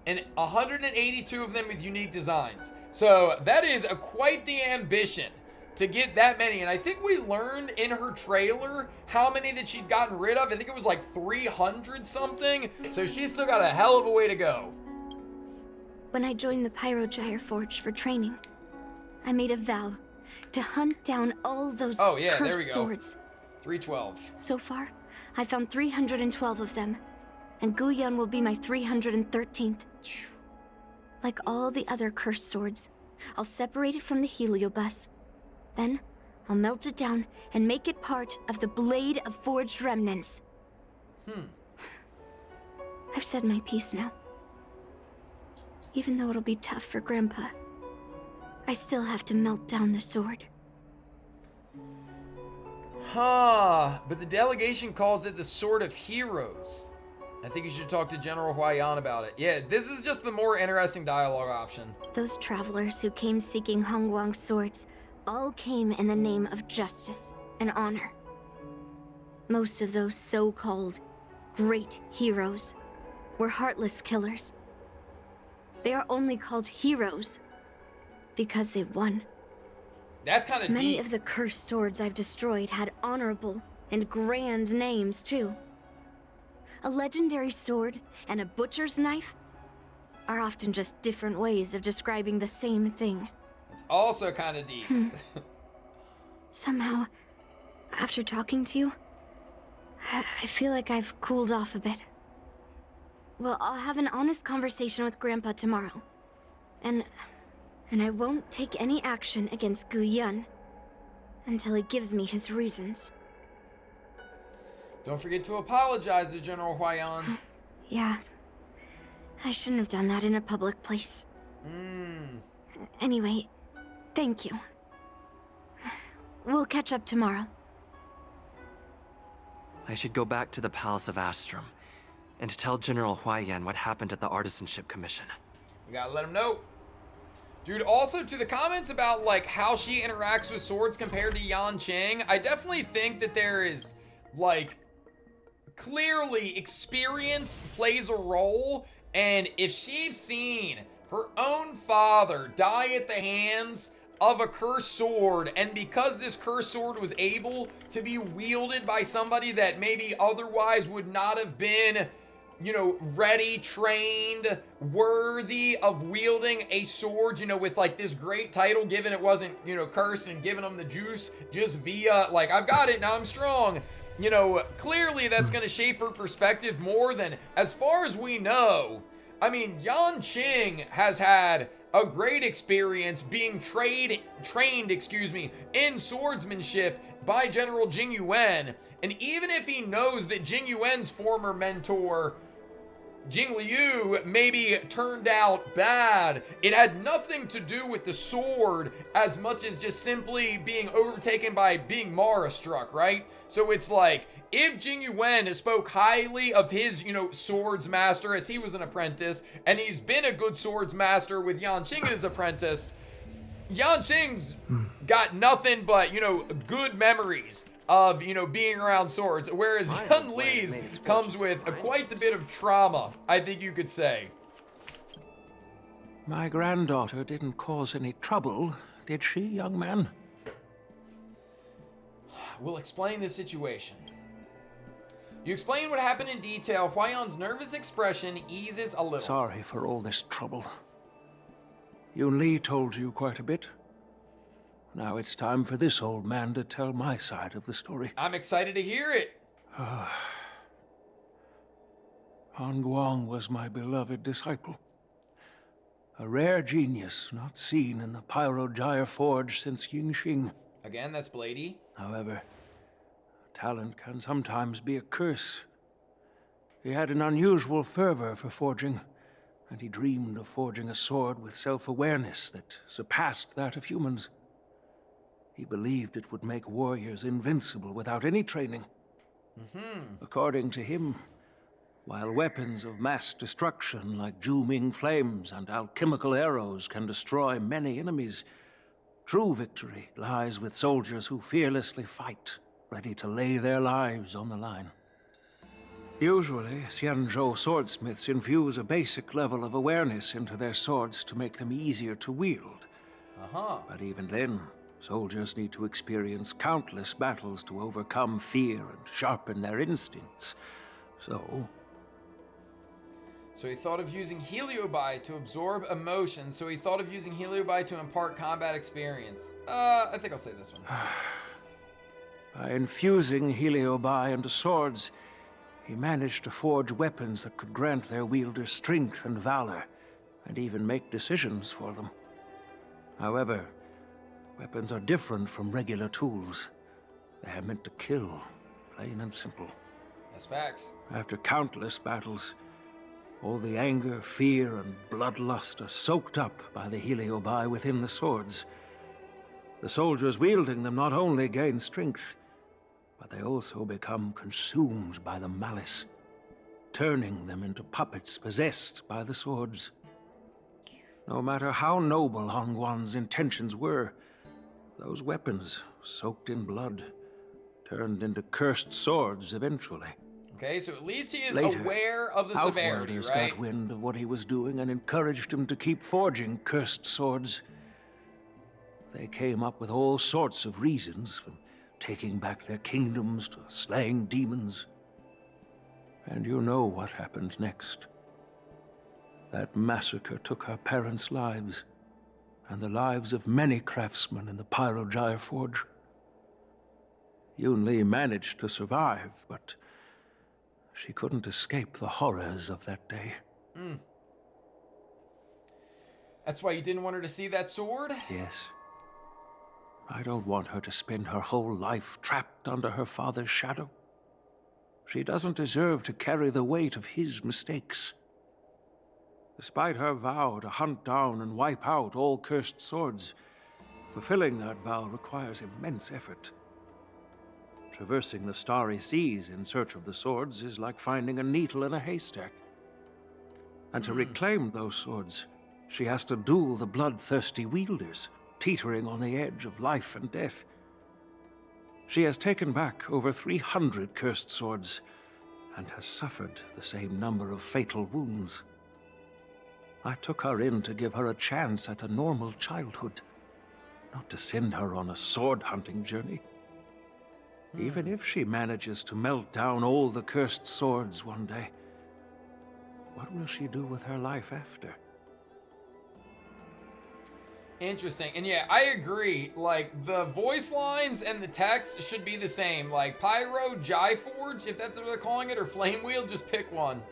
And 182 of them with unique designs. So that is quite the ambition to get that many. And I think we learned in her trailer how many that she'd gotten rid of. I think it was like 300 something. So she's still got a hell of a way to go. When I joined the Pyrogyre Forge for training, I made a vow to hunt down all those cursed swords. 312. So far, I found 312 of them, and Guyan will be my 313th. Like all the other cursed swords, I'll separate it from the Heliobus. Then, I'll melt it down and make it part of the Blade of Forged Remnants. I've said my piece now. Even though it'll be tough for Grandpa, I still have to melt down the sword. Huh, but the delegation calls it the Sword of Heroes. I think you should talk to General Huaiyan about it. Yeah, this is just the more interesting dialogue option. Those travelers who came seeking Hongguang's swords all came in the name of justice and honor. Most of those so-called great heroes were heartless killers. They are only called heroes because they won. That's kind of deep. Many of the cursed swords I've destroyed had honorable and grand names, too. A legendary sword and a butcher's knife are often just different ways of describing the same thing. It's also kind of deep. Somehow, after talking to you, I feel like I've cooled off a bit. Well, I'll have an honest conversation with Grandpa tomorrow. And I won't take any action against Gu Yun until he gives me his reasons. Don't forget to apologize to General Huaiyan. Yeah. I shouldn't have done that in a public place. Anyway, thank you. We'll catch up tomorrow. I should go back to the Palace of Astrum and tell General Huaiyan what happened at the Artisanship Commission. We gotta let him know. Dude, also to the comments about like how she interacts with swords compared to Yanqing, I definitely think that there is like clearly experience plays a role, and if she's seen her own father die at the hands of a cursed sword, and because this cursed sword was able to be wielded by somebody that maybe otherwise would not have been, you know, ready, trained, worthy of wielding a sword, you know, with like this great title, given it wasn't, you know, cursed and giving them the juice just via like, I've got it, now I'm strong. You know, clearly that's going to shape her perspective more than, as far as we know. I mean, Yanqing has had a great experience being trained, in swordsmanship by General Jing Yuan. And even if he knows that Jing Yuan's former mentor, Jing Liu, maybe turned out bad, it had nothing to do with the sword as much as just simply being overtaken by being Mara struck, right? So it's like, if Jing Yuan spoke highly of his, you know, swords master as he was an apprentice, and he's been a good swords master with Yanqing as apprentice, Yanqing's got nothing but, you know, good memories of, you know, being around swords, whereas Yunli's comes with quite a bit of trauma, I think you could say. My granddaughter didn't cause any trouble, did she, young man? We'll explain the situation. You explain what happened in detail. Huayan's nervous expression eases a little. Sorry for all this trouble. Yunli told you quite a bit. Now it's time for this old man to tell my side of the story. I'm excited to hear it. Hongguang was my beloved disciple. A rare genius not seen in the Pyrogyre Forge since Yingxing. Again, that's Blady. However, talent can sometimes be a curse. He had an unusual fervor for forging, and he dreamed of forging a sword with self-awareness that surpassed that of humans. He believed it would make warriors invincible without any training. According to him, while weapons of mass destruction like Zhuming flames and alchemical arrows can destroy many enemies, true victory lies with soldiers who fearlessly fight, ready to lay their lives on the line. Usually, Xianzhou swordsmiths infuse a basic level of awareness into their swords to make them easier to wield. But even then, soldiers need to experience countless battles to overcome fear and sharpen their instincts. So he thought of using Heliobi to absorb emotions. So he thought of using Heliobi to impart combat experience. I think I'll say this one. By infusing Heliobi into swords, he managed to forge weapons that could grant their wielders strength and valor, and even make decisions for them. However, weapons are different from regular tools. They are meant to kill, plain and simple. That's facts. After countless battles, All the anger, fear, and bloodlust are soaked up by the heliobi within the swords. The soldiers wielding them not only gain strength, but they also become consumed by the malice, turning them into puppets possessed by the swords. No matter how noble Hongguang's intentions were, those weapons, soaked in blood, turned into cursed swords eventually. Okay, so at least he is Later, aware of the severity, Outworlders right? got wind of what he was doing and encouraged him to keep forging cursed swords. They came up with all sorts of reasons, from taking back their kingdoms to slaying demons. And you know what happened next. That massacre took her parents' lives, and the lives of many craftsmen in the Pyrogyre Forge. Yunli managed to survive, but she couldn't escape the horrors of that day. That's why you didn't want her to see that sword? Yes. I don't want her to spend her whole life trapped under her father's shadow. She doesn't deserve to carry the weight of his mistakes. Despite her vow to hunt down and wipe out all cursed swords, fulfilling that vow requires immense effort. Traversing the starry seas in search of the swords is like finding a needle in a haystack. And to reclaim those swords, she has to duel the bloodthirsty wielders, teetering on the edge of life and death. She has taken back over 300 cursed swords, and has suffered the same number of fatal wounds. I took her in to give her a chance at a normal childhood, not to send her on a sword-hunting journey. Even if she manages to melt down all the cursed swords one day, what will she do with her life after? Interesting. And yeah, I agree. Like, the voice lines and the text should be the same. Like, Pyro Forge, if that's what they're calling it, or Flame Wheel, just pick one.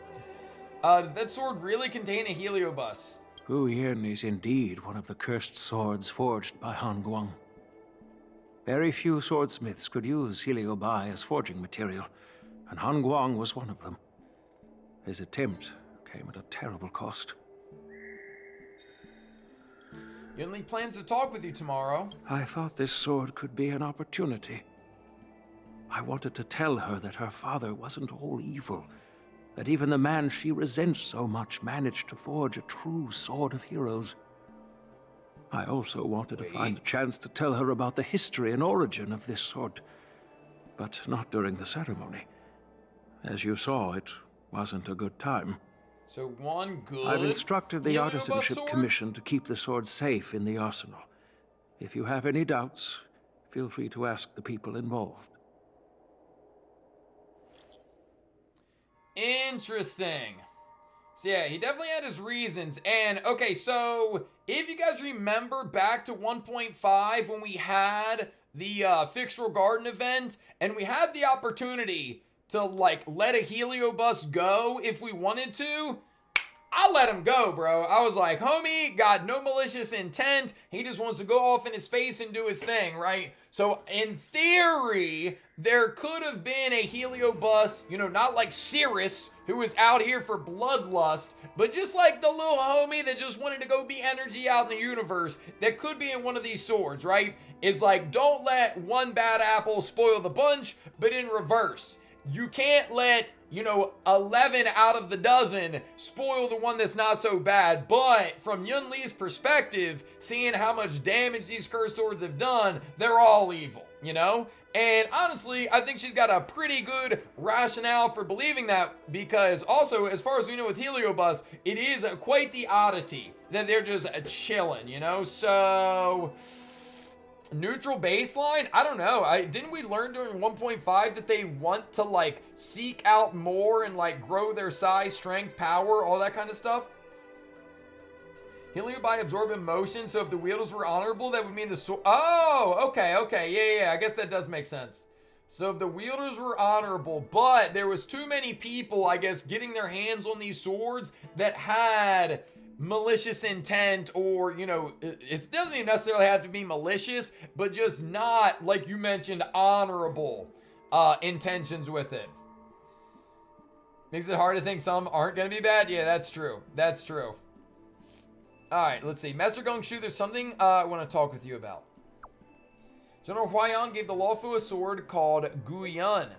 Does that sword really contain a heliobus? Gu Yin is indeed one of the cursed swords forged by Hongguang. Very few swordsmiths could use heliobi as forging material, and Hongguang was one of them. His attempt came at a terrible cost. Yunli plans to talk with you tomorrow. I thought this sword could be an opportunity. I wanted to tell her that her father wasn't all evil, that even the man she resents so much managed to forge a true sword of heroes. I also wanted to find a chance to tell her about the history and origin of this sword, but not during the ceremony. As you saw, it wasn't a good time. So one good I've instructed the heliobus Artisanship sword? Commission to keep the sword safe in the arsenal. If you have any doubts, feel free to ask the people involved. Interesting. So yeah, he definitely had his reasons. And okay, so if you guys remember back to 1.5 when we had the Fixtural Garden event, and we had the opportunity to like let a heliobus go if we wanted to, I let him go, bro. I was like, homie, got no malicious intent. He just wants to go off into space and do his thing, right? So in theory, there could have been a heliobus, you know, not like Cirrus, who was out here for bloodlust, but just like the little homie that just wanted to go be energy out in the universe, that could be in one of these swords, right? Is like, don't let one bad apple spoil the bunch, but in reverse. You can't let, 11 out of the dozen spoil the one that's not so bad. But from Yunli's perspective, seeing how much damage these cursed swords have done, they're all evil, And honestly, I think she's got a pretty good rationale for believing that, because also, as far as we know with Heliobus, it is quite the oddity that they're just chilling, So neutral baseline? I don't know. Didn't we learn during 1.5 that they want to like seek out more and like grow their size, strength, power, all that kind of stuff? Heliobi absorb emotion, so if the wielders were honorable, that would mean the sword. Oh, okay. Yeah. I guess that does make sense. So if the wielders were honorable, but there was too many people, I guess, getting their hands on these swords that had malicious intent, or it doesn't even necessarily have to be malicious, but just not, like you mentioned, honorable intentions with it. Makes it hard to think some aren't going to be bad. Yeah, that's true. That's true. All right, let's see. Master Gongshu, there's something I want to talk with you about. General Huaiyan gave the Luofu a sword called Guiyun.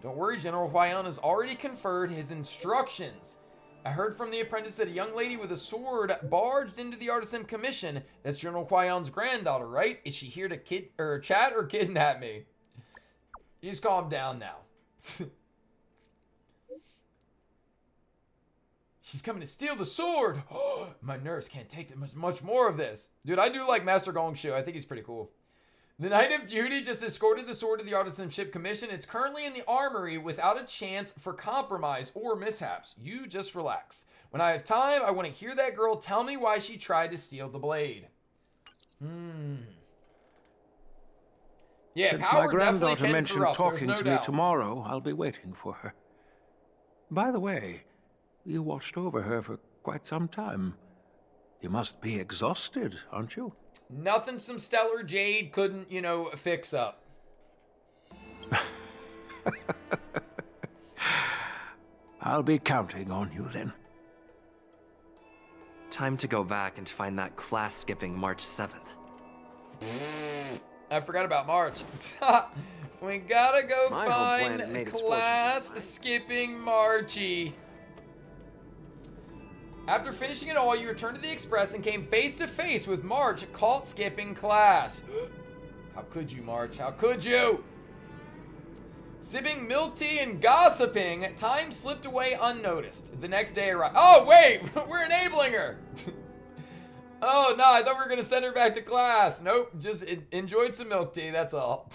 Don't worry, General Huaiyan has already conferred his instructions. I heard from the apprentice that a young lady with a sword barged into the Artisan Commission. That's General Huaiyan's granddaughter, right? Is she here to chat or kidnap me? You just calm down now. She's coming to steal the sword. My nerves can't take that much more of this. Dude, I do like Master Gongshu. I think he's pretty cool. The Knight of Beauty just escorted the sword to the Artisanship Commission. It's currently in the armory without a chance for compromise or mishaps. You just relax. When I have time, I want to hear that girl tell me why she tried to steal the blade. Yeah, since power my granddaughter can mentioned corrupt, talking there's to no me doubt. tomorrow, I'll be waiting for her. By the way, you watched over her for quite some time. You must be exhausted, aren't you? Nothing some stellar jade couldn't, you know, fix up. I'll be counting on you then. Time to go back and find that class skipping March 7th. I forgot about March. We gotta go My home planet find made its class fortune. skipping Marchie. After finishing it all, you returned to the Express and came face to face with March caught skipping class. How could you, March? How could you? Sipping milk tea and gossiping, time slipped away unnoticed. The next day arrived. Oh, wait! We're enabling her! Oh, no, I thought we were going to send her back to class. Nope, just enjoyed some milk tea, that's all.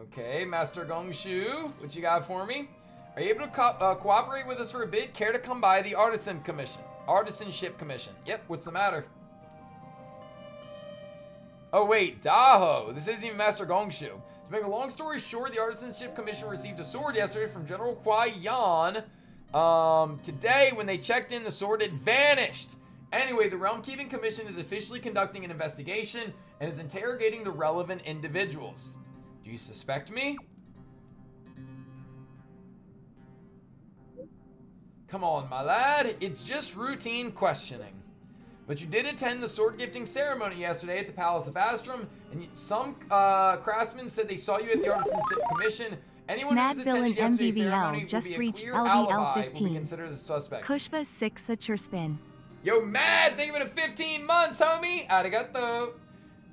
Okay, Master Gongshu, what you got for me? Are you able to cooperate with us for a bit? Care to come by the Artisanship Commission. Yep, what's the matter? Oh wait, Daho. This isn't even Master Gongshu. To make a long story short, the Artisanship Commission received a sword yesterday from General Huaiyan. Today, when they checked in, the sword had vanished. Anyway, the Realm Keeping Commission is officially conducting an investigation and is interrogating the relevant individuals. Do you suspect me? Come on, my lad. It's just routine questioning. But you did attend the sword gifting ceremony yesterday at the Palace of Astrum, and some craftsmen said they saw you at the Artisanship Commission. Anyone Mad who's Villain attended yesterday's ceremony MVVL will just be a reached clear LVL alibi, will be 15. considered as a suspect. Kushba 6 at your spin. Yo, Mad, thank you for the 15 months, homie. Arigato.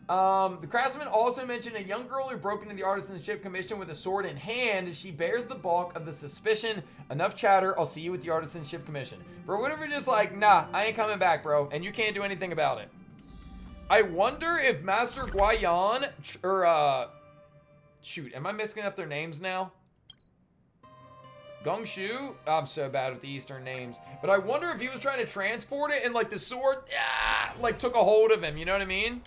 The craftsman also mentioned a young girl who broke into the Artisanship Commission with a sword in hand. She bears the bulk of the suspicion. Enough chatter. I'll see you at the Artisanship Commission. Bro, what if we're just like, nah, I ain't coming back, bro, and you can't do anything about it? I wonder if Master Huaiyan, shoot, am I messing up their names now? Gongshu? I'm so bad with the Eastern names. But I wonder if he was trying to transport it and like the sword, like took a hold of him, you know what I mean?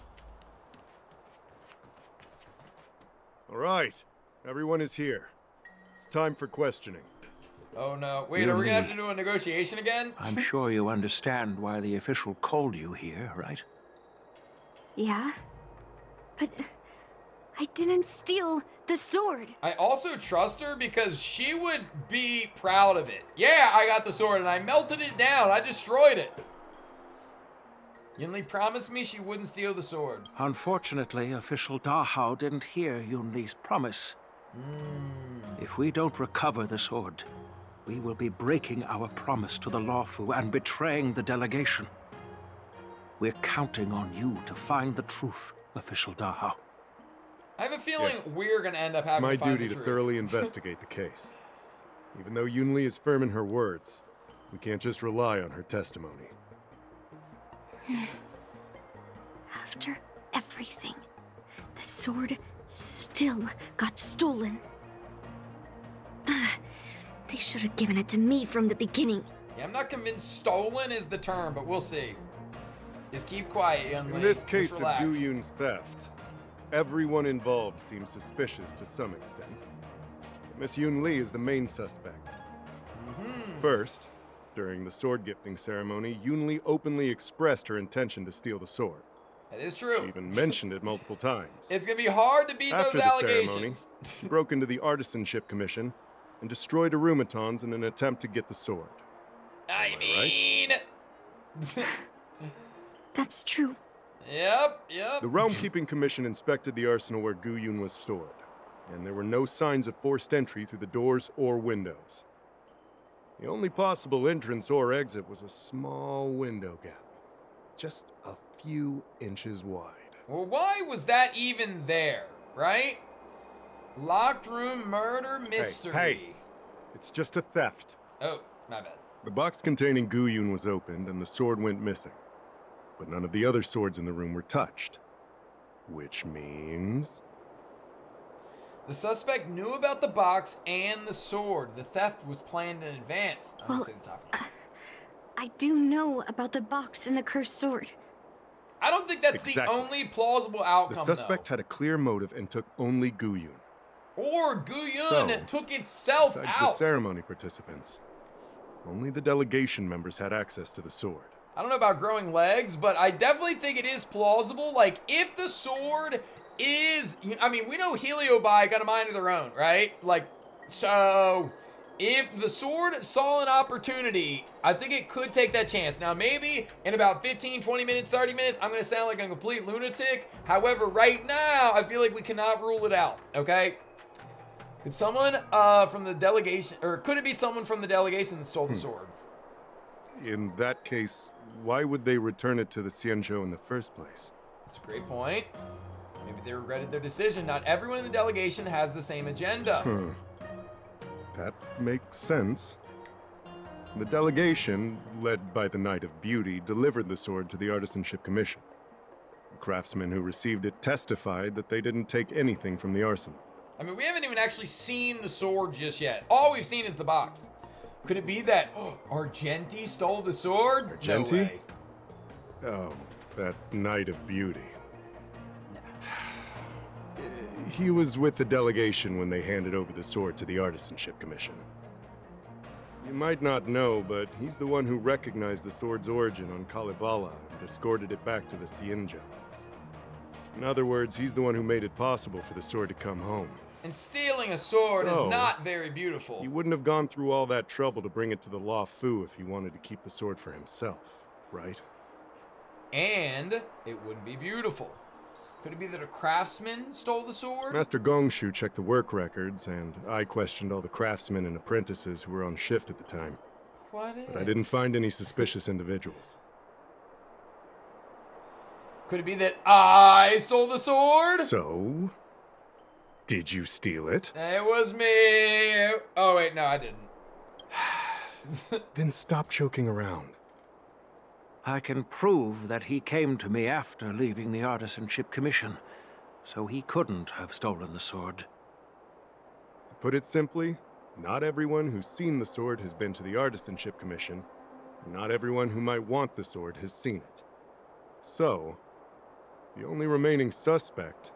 All right, everyone is here. It's time for questioning. Oh no, wait, are we gonna have to do a negotiation again? I'm sure you understand why the official called you here, right? Yeah? But I didn't steal the sword. I also trust her because she would be proud of it. Yeah, I got the sword and I melted it down. I destroyed it. Yunli promised me she wouldn't steal the sword. Unfortunately, official Dahao didn't hear Yunli's promise. If we don't recover the sword, we will be breaking our promise to the Luofu and betraying the delegation. We're counting on you to find the truth, official Dahao. I have a feeling Yes. we're gonna end up having My to find duty the to truth. thoroughly investigate the case. Even though Yunli is firm in her words, we can't just rely on her testimony. After everything, the sword still got stolen. They should have given it to me from the beginning. Yeah, I'm not convinced stolen is the term, but we'll see. Just keep quiet, Yunli. In this Just case of relax. Gu Yun's theft, everyone involved seems suspicious to some extent. Miss Yunli is the main suspect. First, during the sword gifting ceremony, Yunli openly expressed her intention to steal the sword. That is true. She even mentioned it multiple times. It's gonna be hard to beat After those the allegations. ceremony, she broke into the Artisanship Commission and destroyed Arumatons in an attempt to get the sword. I mean... That's true. Yep. The Realm Keeping Commission inspected the arsenal where Gu Yun was stored, and there were no signs of forced entry through the doors or windows. The only possible entrance or exit was a small window gap, just a few inches wide. Well, why was that even there, right? Locked room murder mystery. Hey, it's just a theft. Oh, my bad. The box containing Gu Yun was opened and the sword went missing. But none of the other swords in the room were touched. Which means... The suspect knew about the box and the sword. The theft was planned in advance. I'm gonna say the top. I do know about the box and the cursed sword. I don't think that's the only plausible outcome, The suspect had a clear motive and took only Gu Yun. Or Gu Yun took itself besides out. the ceremony participants, only the delegation members had access to the sword. I don't know about growing legs, but I definitely think it is plausible. Like, if the sword is... I mean, we know Heliobi got a mind of their own, right? Like, so... If the sword saw an opportunity, I think it could take that chance. Now, maybe in about 15, 20 minutes, 30 minutes, I'm going to sound like a complete lunatic. However, right now, I feel like we cannot rule it out, okay? Could someone from the delegation... Or could it be someone from the delegation that stole the sword? In that case, why would they return it to the Xianzhou in the first place? That's a great point. Maybe they regretted their decision. Not everyone in the delegation has the same agenda. That makes sense. The delegation, led by the Knight of Beauty, delivered the sword to the Artisanship Commission. The craftsmen who received it testified that they didn't take anything from the arsenal. I mean, we haven't even actually seen the sword just yet. All we've seen is the box. Could it be that Argenti stole the sword? Argenti? No way. Oh, that Knight of Beauty. He was with the delegation when they handed over the sword to the Artisanship Commission. You might not know, but he's the one who recognized the sword's origin on Kalevala and escorted it back to the Xianzhou. In other words, he's the one who made it possible for the sword to come home. And stealing a sword is not very beautiful. He wouldn't have gone through all that trouble to bring it to the Law Fu if he wanted to keep the sword for himself, right? And it wouldn't be beautiful. Could it be that a craftsman stole the sword? Master Gongshu checked the work records, and I questioned all the craftsmen and apprentices who were on shift at the time. What if? But I didn't find any suspicious individuals. Could it be that I stole the sword? So, did you steal it? It was me. Oh, wait, no, I didn't. Then stop joking around. I can prove that he came to me after leaving the Artisanship Commission, so he couldn't have stolen the sword. To put it simply, not everyone who's seen the sword has been to the Artisanship Commission, and not everyone who might want the sword has seen it. So, the only remaining suspect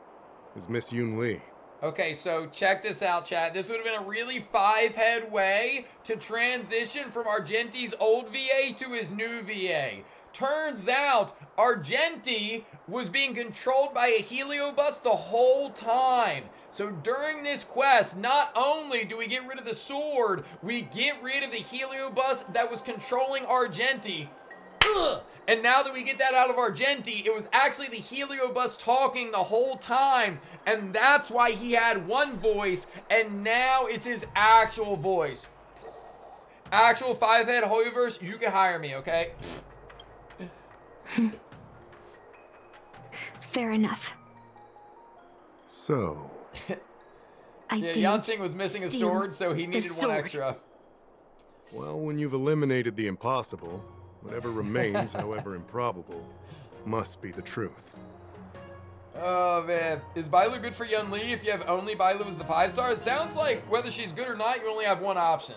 is Miss Yunli. Okay, so check this out, chat. This would have been a really five-head way to transition from Argenti's old VA to his new VA. Turns out, Argenti was being controlled by a heliobus the whole time. So during this quest, not only do we get rid of the sword, we get rid of the heliobus that was controlling Argenti. Ugh. And now that we get that out of Argenti, it was actually the heliobus talking the whole time. And that's why he had one voice, and now it's his actual voice. Actual five-head Hoyoverse, you can hire me, okay? Fair enough. So... Yeah, Xianzhou was missing a sword, so he needed one extra. Well, when you've eliminated the impossible, whatever remains, however improbable, must be the truth. Oh, man. Is Bailu good for Yunli if you have only Bailu as the 5-star? It sounds like whether she's good or not, you only have one option.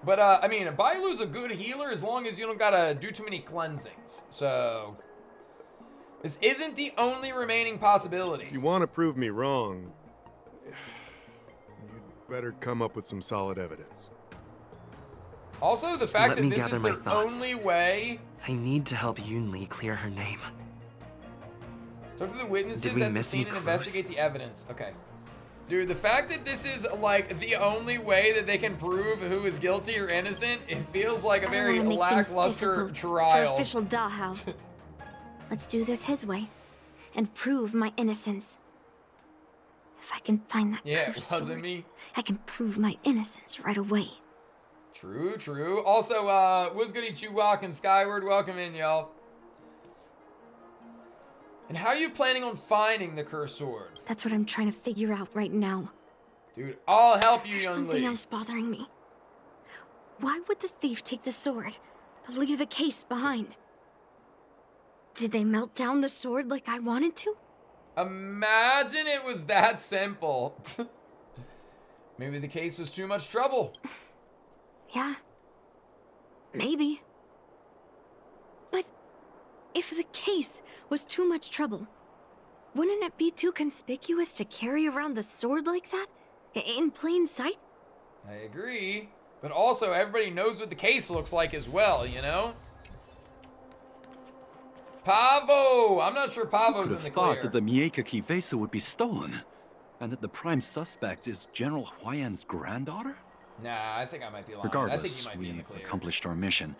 But, I mean, Bailu's a good healer as long as you don't gotta do too many cleansings. So, this isn't the only remaining possibility. If you want to prove me wrong, you'd better come up with some solid evidence. Also, the fact Let that me this gather is my the thoughts. only way... I need to help Yunli clear her name. Talk to the witnesses Did we at the miss any scene and clues? investigate the evidence. Okay. Dude, the fact that this is like the only way that they can prove who is guilty or innocent, it feels like a very I don't wanna make things lackluster difficult trial. For official Dahao. Let's do this his way and prove my innocence. If I can find that Yeah, cursed wasn't sword, me. I can prove my innocence right away. True, true. Also, what's goody Chewok and Skyward, welcome in, y'all. And how are you planning on finding the cursed sword? That's what I'm trying to figure out right now. Dude, I'll help you, There's something Yunli. else bothering me. Why would the thief take the sword, but leave the case behind? Did they melt down the sword like I wanted to? Imagine it was that simple. Maybe the case was too much trouble. Yeah. Maybe. But if the case was too much trouble, wouldn't it be too conspicuous to carry around the sword like that? In plain sight? I agree. But also, everybody knows what the case looks like as well, you know? Pavo! I'm not sure Pavo's Could in the have thought clear. that the Myeka Kivesa would be stolen, and that the prime suspect is General Huayan's granddaughter? Nah, I think I might be lying. I think Regardless, you might be in the we've clear. accomplished our mission,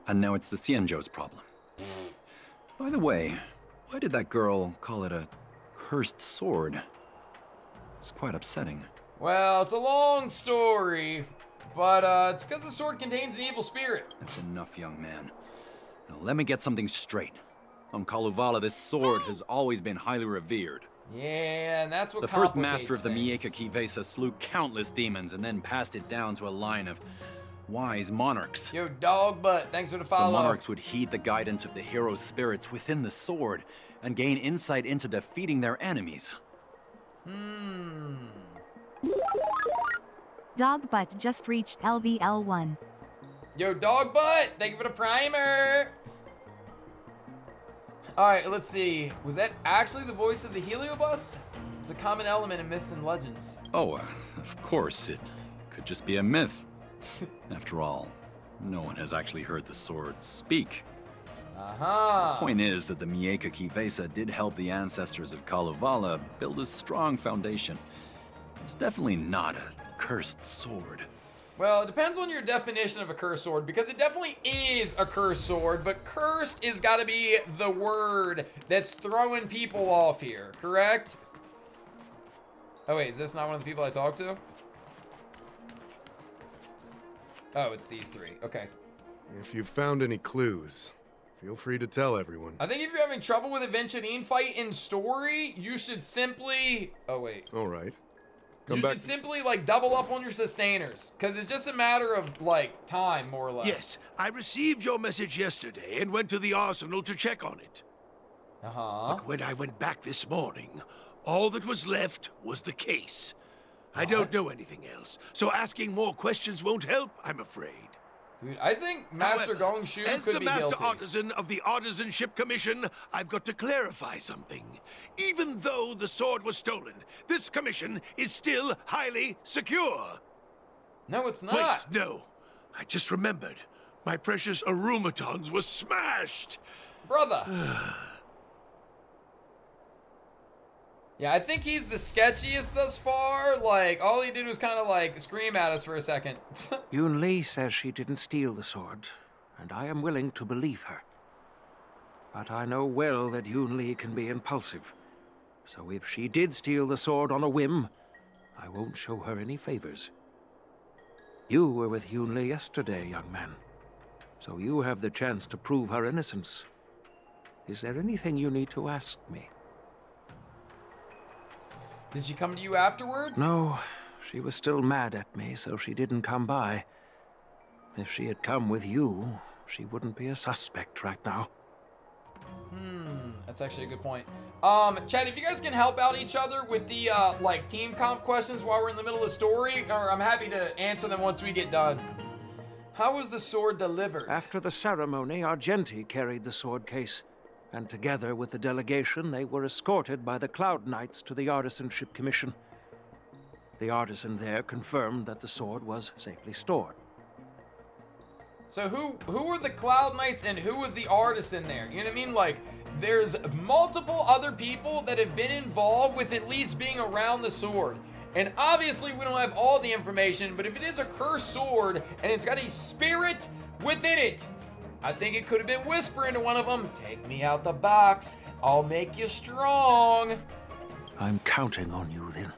and now it's the Xianzhou's problem. By the way, why did that girl call it a cursed sword? It's quite upsetting. Well, it's a long story, but it's because the sword contains an evil spirit. That's enough, young man. Now let me get something straight. On Kalevala, this sword has always been highly revered. Yeah, and that's what The first complicates master of the things. Myeka Kivesa slew countless demons and then passed it down to a line of wise monarchs. Yo, dog butt, thanks for the The follow. monarchs would heed the guidance of the hero spirits within the sword and gain insight into defeating their enemies. Dog butt just reached LVL1. Yo, dog butt, thank you for the primer. All right, let's see. Was that actually the voice of the Heliobus? It's a common element in myths and legends. Oh, of course, it could just be a myth. After all, no one has actually heard the sword speak. Uh-huh. The point is that the Myeka Kivesa did help the ancestors of Kalevala build a strong foundation. It's definitely not a cursed sword. Well, it depends on your definition of a cursed sword, because it definitely is a cursed sword, but cursed is got to be the word that's throwing people off here, correct? Oh wait, is this not one of the people I talked to? Oh, it's these three. Okay. If you've found any clues, feel free to tell everyone. I think if you're having trouble with a Venturine fight in story, you should simply... Oh, wait. All right. You should simply, like, double up on your sustainers. Because it's just a matter of, like, time, more or less. Yes, I received your message yesterday and went to the arsenal to check on it. Uh-huh. But when I went back this morning, all that was left was the case. I don't know anything else, so asking more questions won't help, I'm afraid. Dude, I think Master However, Gongshu as could the be Master guilty. Artisan of the Artisanship Commission, I've got to clarify something. Even though the sword was stolen, this commission is still highly secure. No, it's not. Wait, no. I just remembered. My precious aromatons were smashed. Brother. Yeah, I think he's the sketchiest thus far. Like, all he did was kind of like scream at us for a second. Yunli says she didn't steal the sword, and I am willing to believe her. But I know well that Yunli can be impulsive. So if she did steal the sword on a whim, I won't show her any favors. You were with Yunli yesterday, young man. So you have the chance to prove her innocence. Is there anything you need to ask me? Did she come to you afterward? No, she was still mad at me, so she didn't come by. If she had come with you, she wouldn't be a suspect right now. That's actually a good point. Chad, if you guys can help out each other with the, like, team comp questions while we're in the middle of the story, or I'm happy to answer them once we get done. How was the sword delivered? After the ceremony, Argenti carried the sword case, and together with the delegation, they were escorted by the Cloud Knights to the Artisanship Commission. The artisan there confirmed that the sword was safely stored. So who were the Cloud Knights and who was the artisan there? You know what I mean? Like, there's multiple other people that have been involved with at least being around the sword. And obviously we don't have all the information, but if it is a cursed sword and it's got a spirit within it, I think it could have been whispering to one of them, take me out the box, I'll make you strong. I'm counting on you then.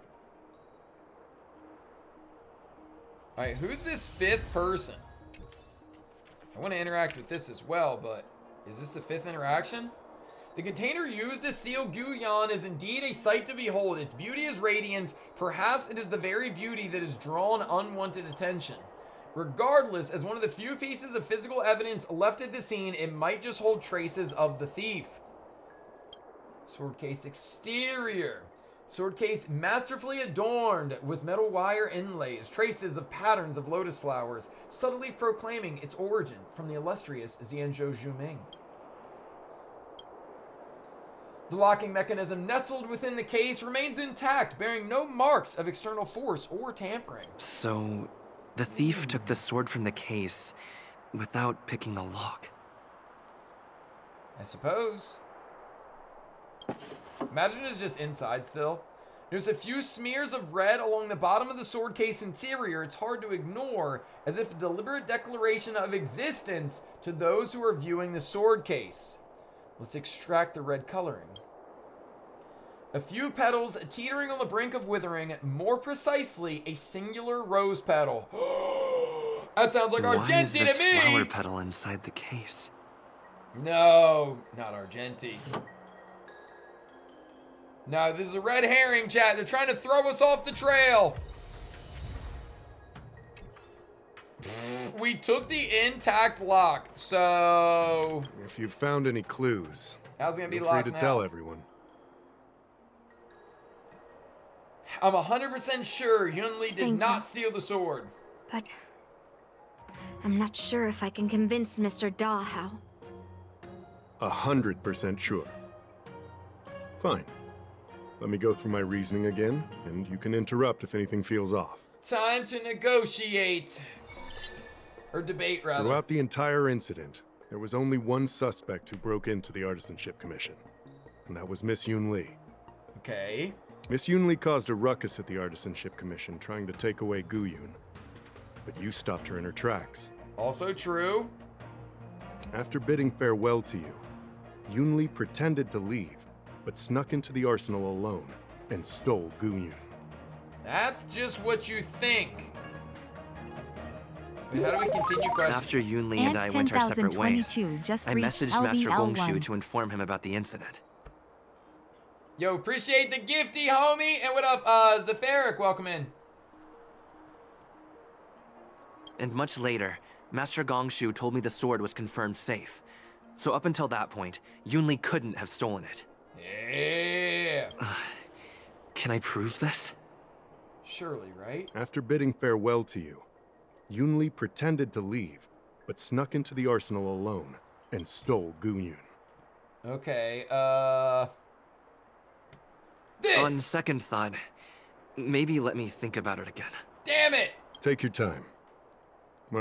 All right, who's this 5th person? I want to interact with this as well, but is this the 5th interaction? The container used to seal Guyan is indeed a sight to behold. Its beauty is radiant. Perhaps it is the very beauty that has drawn unwanted attention. Regardless, as one of the few pieces of physical evidence left at the scene, it might just hold traces of the thief. Sword case exterior. Sword case masterfully adorned with metal wire inlays, traces of patterns of lotus flowers, subtly proclaiming its origin from the illustrious Xianzhou Zhuming. The locking mechanism nestled within the case remains intact, bearing no marks of external force or tampering. So, the thief took the sword from the case without picking the lock. I suppose. Imagine it's just inside still. There's a few smears of red along the bottom of the sword case interior. It's hard to ignore, as if a deliberate declaration of existence to those who are viewing the sword case. Let's extract the red coloring. A few petals teetering on the brink of withering, more precisely, a singular rose petal. That sounds like Argenti Why is this to me! flower petal inside the case? No, not Argenti. No, this is a red herring, chat. They're trying to throw us off the trail. We took the intact lock, so... If you've found any clues, how's it gonna be feel locked free to now? tell everyone. I'm 100% sure Yunli did Thank not you. steal the sword. But I'm not sure if I can convince Mr. Da how. 100% sure. Fine. Let me go through my reasoning again, and you can interrupt if anything feels off. Time to negotiate. Or debate, rather. Throughout the entire incident, there was only one suspect who broke into the Artisanship Commission, and that was Miss Yunli. Okay. Miss Yunli caused a ruckus at the Artisanship Commission trying to take away Guyun, but you stopped her in her tracks. Also true. After bidding farewell to you, Yunli pretended to leave, but snuck into the arsenal alone and stole Guyun. That's just what you think. Wait, how do we continue questions? After Yunli and I went our separate ways, I messaged Master Gongshu to inform him about the incident. Yo, appreciate the gifty, homie. And what up, Zephyric? Welcome in. And much later, Master Gongshu told me the sword was confirmed safe. So up until that point, Yunli couldn't have stolen it. Yeah. Can I prove this? Surely, right? After bidding farewell to you, Yunli pretended to leave, but snuck into the arsenal alone and stole Guyun. Okay, this! On second thought, maybe let me think about it again. Damn it! Take your time.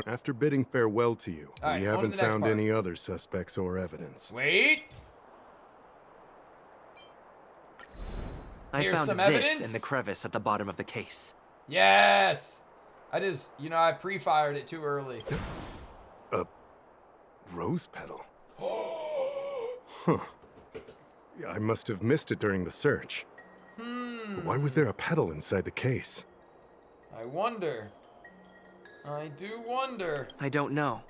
After bidding farewell to you, Alright, we on to haven't the next found part. any other suspects or evidence. Wait! I Here's found some this evidence. in the crevice at the bottom of the case. Yes! I just, I pre-fired it too early. A rose petal? Huh. Yeah, I must have missed it during the search. Why was there a petal inside the case? I wonder. I do wonder. I don't know.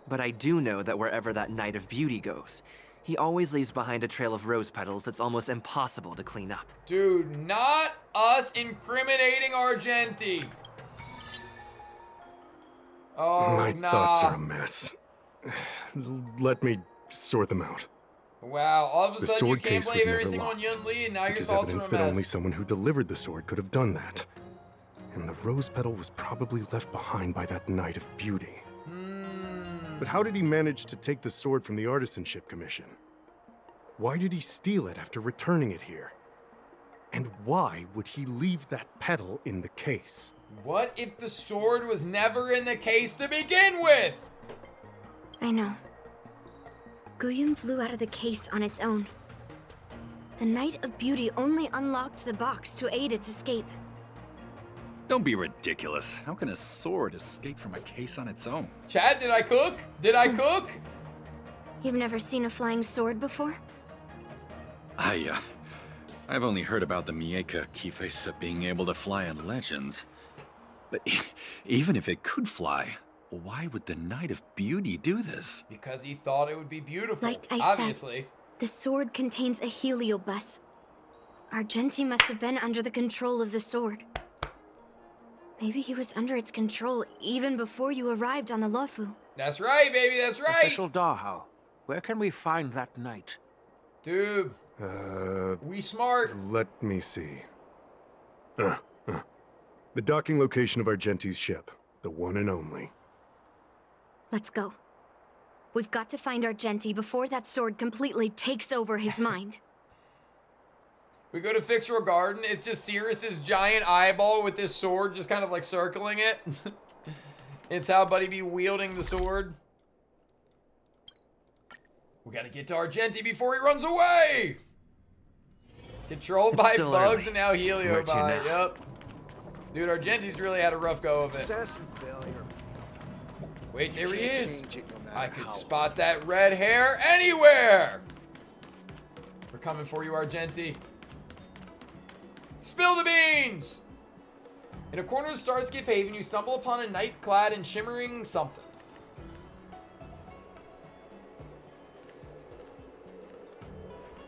But I do know that wherever that Knight of Beauty goes, he always leaves behind a trail of rose petals that's almost impossible to clean up. Dude, not us incriminating Argenti. Oh, My nah. thoughts are a mess. Let me sort them out. Wow, all of a The sudden you sword can't case blame was never everything on locked, Yunli, and now which your is thoughts evidence are a that mess. only someone who delivered the sword could have done that. And the rose petal was probably left behind by that Knight of Beauty. But how did he manage to take the sword from the Artisanship Commission? Why did he steal it after returning it here? And why would he leave that petal in the case? What if the sword was never in the case to begin with? I know. Guyon flew out of the case on its own. The Knight of Beauty only unlocked the box to aid its escape. Don't be ridiculous. How can a sword escape from a case on its own? Chad, did I cook? Did I cook? You've never seen a flying sword before? I've only heard about the Mieka Kifesa being able to fly in legends. But even if it could fly, why would the Knight of Beauty do this? Because he thought it would be beautiful. Like I obviously. said, the sword contains a heliobus. Argenti must have been under the control of the sword. Maybe he was under its control even before you arrived on the Lofu. That's right, baby, that's right! Official Dahao, where can we find that knight? Dude, we smart. Let me see. The docking location of Argenti's ship. The one and only. Let's go. We've got to find Argenti before that sword completely takes over his mind. We go to Fixer Garden. It's just Sirius's giant eyeball with this sword just kind of like circling it. It's how Buddy be wielding the sword. We gotta get to Argenti before he runs away! Controlled by bugs and now Helio by. Yep. Dude, Argenti's really had a rough go of it. Success and failure. Wait, there he is. Change it no matter I could how spot that red hair anywhere! We're coming for you, Argenti. Spill the beans! In a corner of Starskiff Haven, you stumble upon a knight clad in shimmering something.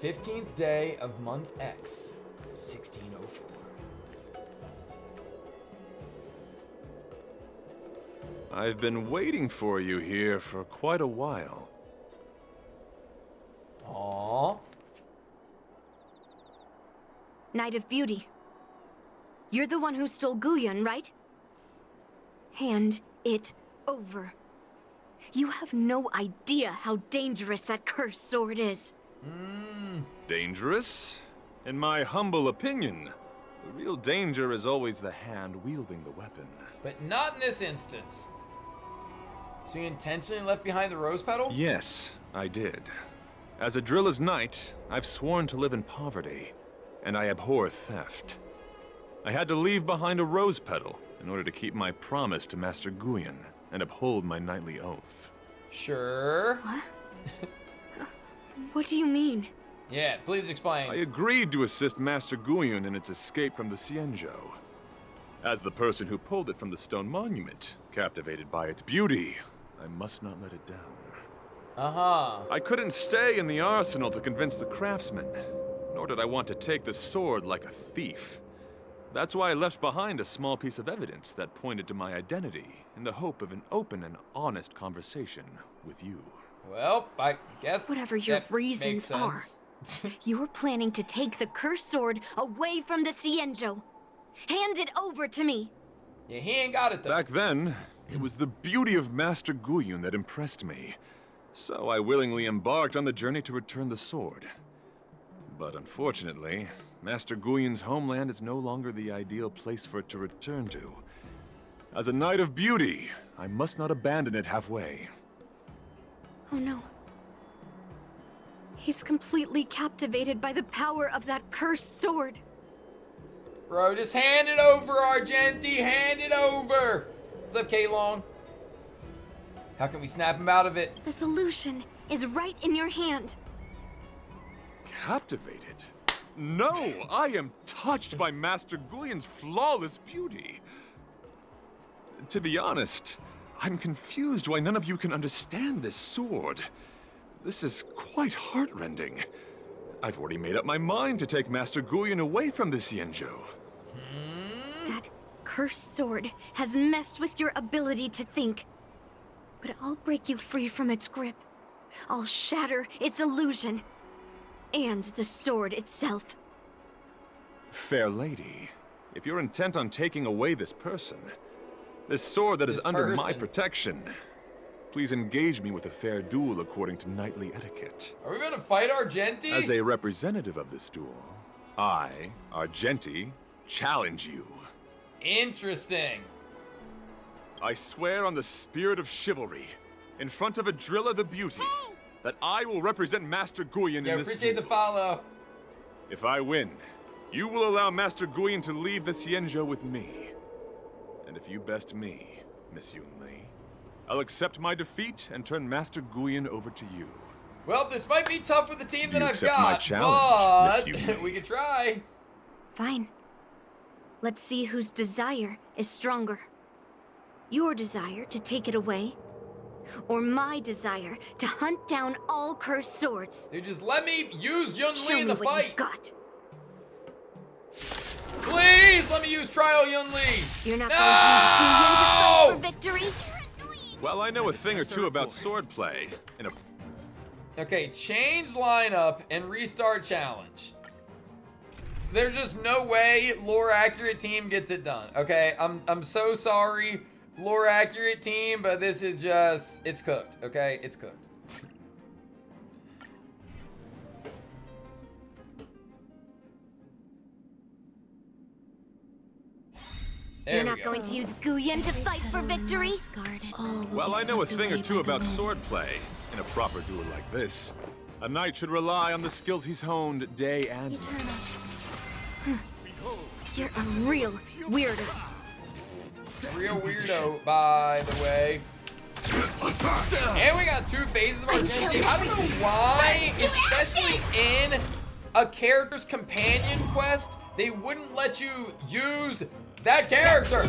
"15th day of month X, 1604. I've been waiting for you here for quite a while. Aww. Knight of Beauty. You're the one who stole Guyon, right? Hand it over. You have no idea how dangerous that cursed sword is. Dangerous? In my humble opinion, the real danger is always the hand wielding the weapon. But not in this instance. So you intentionally left behind the rose petal? Yes, I did. As a Drilla's knight, I've sworn to live in poverty, and I abhor theft. I had to leave behind a rose petal in order to keep my promise to Master Guyon and uphold my knightly oath. Sure. What? What do you mean? Yeah, please explain. I agreed to assist Master Guyon in its escape from the Xianzhou. As the person who pulled it from the stone monument, captivated by its beauty, I must not let it down. I couldn't stay in the arsenal to convince the craftsman, nor did I want to take the sword like a thief. That's why I left behind a small piece of evidence that pointed to my identity in the hope of an open and honest conversation with you. Well, I guess whatever your that reasons makes are, sense. you're planning to take the cursed sword away from the Xianzhou. Hand it over to me. Yeah, he ain't got it though. Back then, it was the beauty of Master Guyon that impressed me. So I willingly embarked on the journey to return the sword. But unfortunately, Master Guyon's homeland is no longer the ideal place for it to return to. As a Knight of Beauty, I must not abandon it halfway. Oh no. He's completely captivated by the power of that cursed sword. Bro, just hand it over, Argenti. Hand it over. What's up, K-Long? How can we snap him out of it? The solution is right in your hand. Captivated? No, I am touched by Master Guyon's flawless beauty. To be honest, I'm confused why none of you can understand this sword. This is quite heartrending. I've already made up my mind to take Master Guyon away from the Xianzhou. That cursed sword has messed with your ability to think. But I'll break you free from its grip. I'll shatter its illusion. And the sword itself. Fair lady, if you're intent on taking away this person, this sword that is under my protection, please engage me with a fair duel according to knightly etiquette. Are we gonna fight Argenti? As a representative of this duel, I, Argenti, challenge you. Interesting. I swear on the spirit of chivalry, in front of Adrilla the Beauty, that I will represent Master Guyan in this appreciate the duel. follow. If I win, you will allow Master Guyan to leave the Xianzhou with me. And if you best me, Miss Yunli, I'll accept my defeat and turn Master Guyan over to you. Well, this might be tough with the team that you I've accept got, my challenge, Miss but Yunli? we could try. Fine. Let's see whose desire is stronger. Your desire to take it away, or my desire to hunt down all cursed swords. Dude, just let me use Yunli in the what fight. you've got. Please, let me use Trial Yunli. You're not No! going to use Guyan to fight for victory. Well, I know a thing or two about swordplay. In a Okay, change lineup and restart challenge. There's just no way lore accurate team gets it done. Okay, I'm so sorry, lore accurate team, but this is just, it's cooked. Okay, it's cooked. There You're we not go. going to use Guyan to fight for victory. Well, I know a thing or two about swordplay. In a proper duel like this, a knight should rely on the skills he's honed day and night. You're a real weirdo. Real weirdo, by the way. And we got 2 phases of our Genji. I don't know why, especially in a character's companion quest, they wouldn't let you use that character.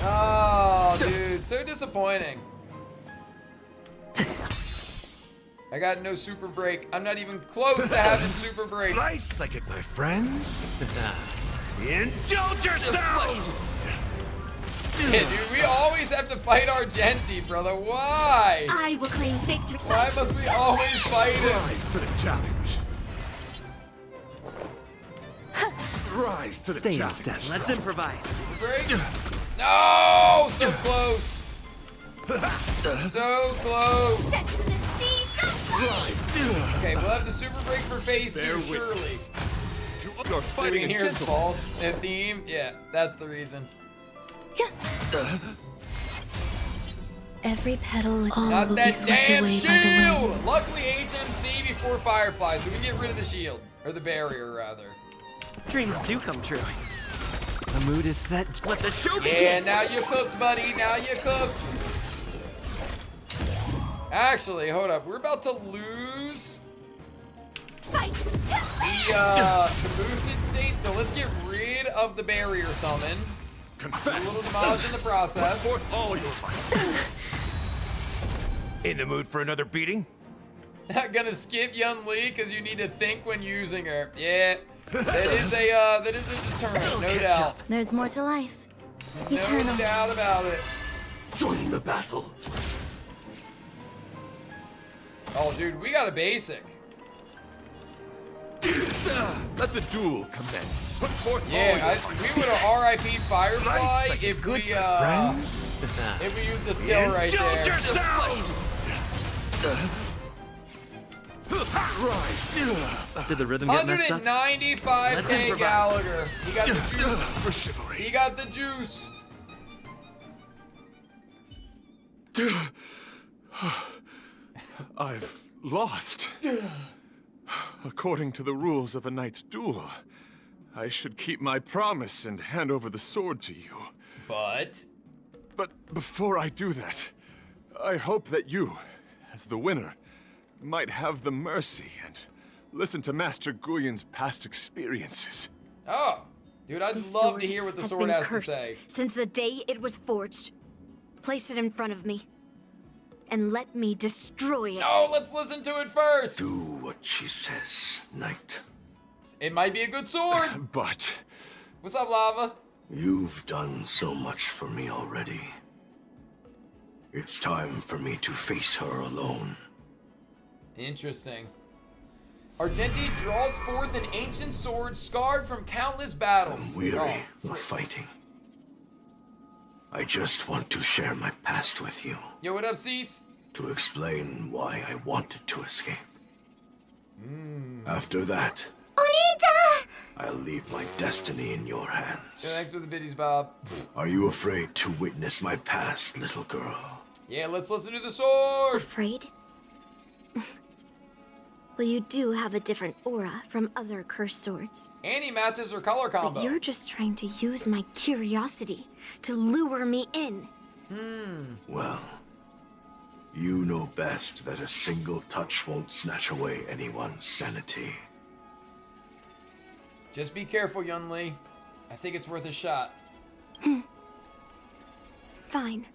Oh, dude, so disappointing. I got no super break. I'm not even close to having super break. Nice, I get my friends. Indulge yourselves! Yeah, dude, we always have to fight our Genti, brother. Why? I will claim victory. Why must we always fight him? Rise to the challenge. Rise to the Stay in challenge. step. Let's improvise. Break. No, so close. So close. Set to the sea, so Okay, we'll have the super break for phase 2, surely. You're So we fighting can in hear his gentlemen. pulse and theme. Yeah, that's the reason. Every petal Not will be that swept damn away by the wind. shield! Luckily, HMC before Firefly, so we can get rid of the shield. Or the barrier, rather. Dreams do come true. The mood is set. Let the show begin! Yeah, now you're cooked, buddy. Now you're cooked. Actually, hold up. We're about to lose the boosted state, so let's get rid of the barrier summon. Confess. A little damage in the process. Put forth all your might. In the mood for another beating? Not gonna skip Yunli because you need to think when using her. Yeah, that is a deterrent, no doubt. There's more to life. No Eternal. doubt about it. Join the battle. Oh, dude, we got a basic. Let the duel commence. Put forth all Yeah, your might. we would have RIP'd Firefly Nice, like a if good we friends. if we used the skill right Indulge there. yourselves! Rise. Did the rhythm get messed up? 195k Let's improvise. Gallagher. He got the juice. For chivalry. He got the juice. I've lost. According to the rules of a knight's duel, I should keep my promise and hand over the sword to you. But But before I do that, I hope that you, as the winner, might have the mercy and listen to Master Guyan's past experiences. oh, dude, I'd This love sword to hear what the has sword been has cursed to say. since the day it was forged. Place it in front of me, and let me destroy it. No, let's listen to it first. Do what she says, knight. It might be a good sword. But What's up, Lava? You've done so much for me already. It's time for me to face her alone. Interesting. Argenti draws forth an ancient sword scarred from countless battles. I'm weary Oh, of fighting. I just want to share my past with you. Yo, what up, Cease? To explain why I wanted to escape. After that, I'll leave my destiny in your hands. Yo, thanks for the biddies, Bob. Are you afraid to witness my past, little girl? Yeah, let's listen to the sword. Afraid? Well, you do have a different aura from other cursed swords. And he matches her color combo. But you're just trying to use my curiosity to lure me in. Well, you know best that a single touch won't snatch away anyone's sanity. Just be careful, Yunli. I think it's worth a shot. Fine.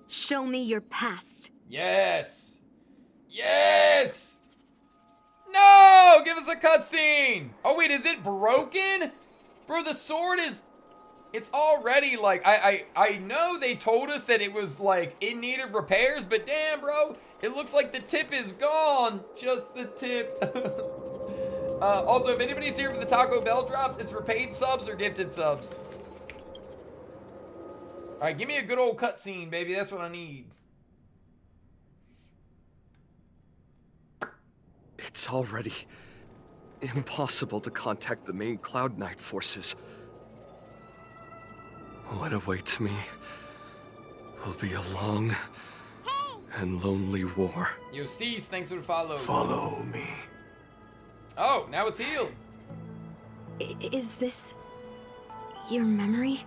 Show me your past. Yes! Yes! No! Give us a cutscene! Oh wait, is it broken? Bro, the sword is... It's already like... I know they told us that it was like in need of repairs, but damn, bro. It looks like the tip is gone. Just the tip. Also, if anybody's here for the Taco Bell drops, it's for paid subs or gifted subs. Alright, give me a good old cutscene, baby. That's what I need. It's already impossible to contact the main Cloud Knight forces. What awaits me will be a long and lonely war. Yo, Cease, thanks for the follow. Follow me. Oh, now it's healed. Is this your memory?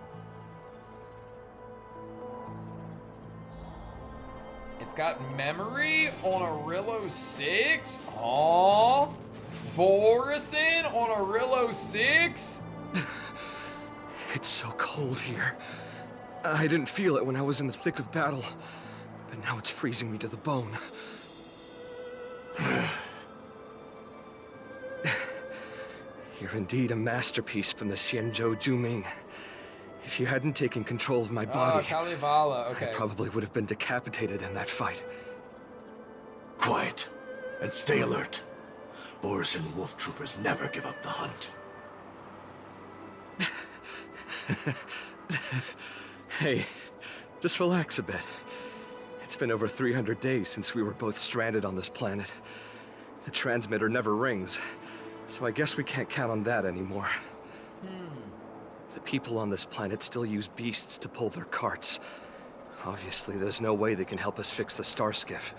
It's got memory on Arillo 6. Aww. Borison on Arillo 6. It's so cold here. I didn't feel it when I was in the thick of battle, but now it's freezing me to the bone. You're indeed a masterpiece from the Xianzhou Juming. If you hadn't taken control of my body, Kalevala, okay. I probably would have been decapitated in that fight. Quiet, and stay alert. Boris and Wolf Troopers never give up the hunt. Hey, just relax a bit. It's been over 300 days since we were both stranded on this planet. The transmitter never rings, so I guess we can't count on that anymore. The people on this planet still use beasts to pull their carts. Obviously, there's no way they can help us fix the star skiff.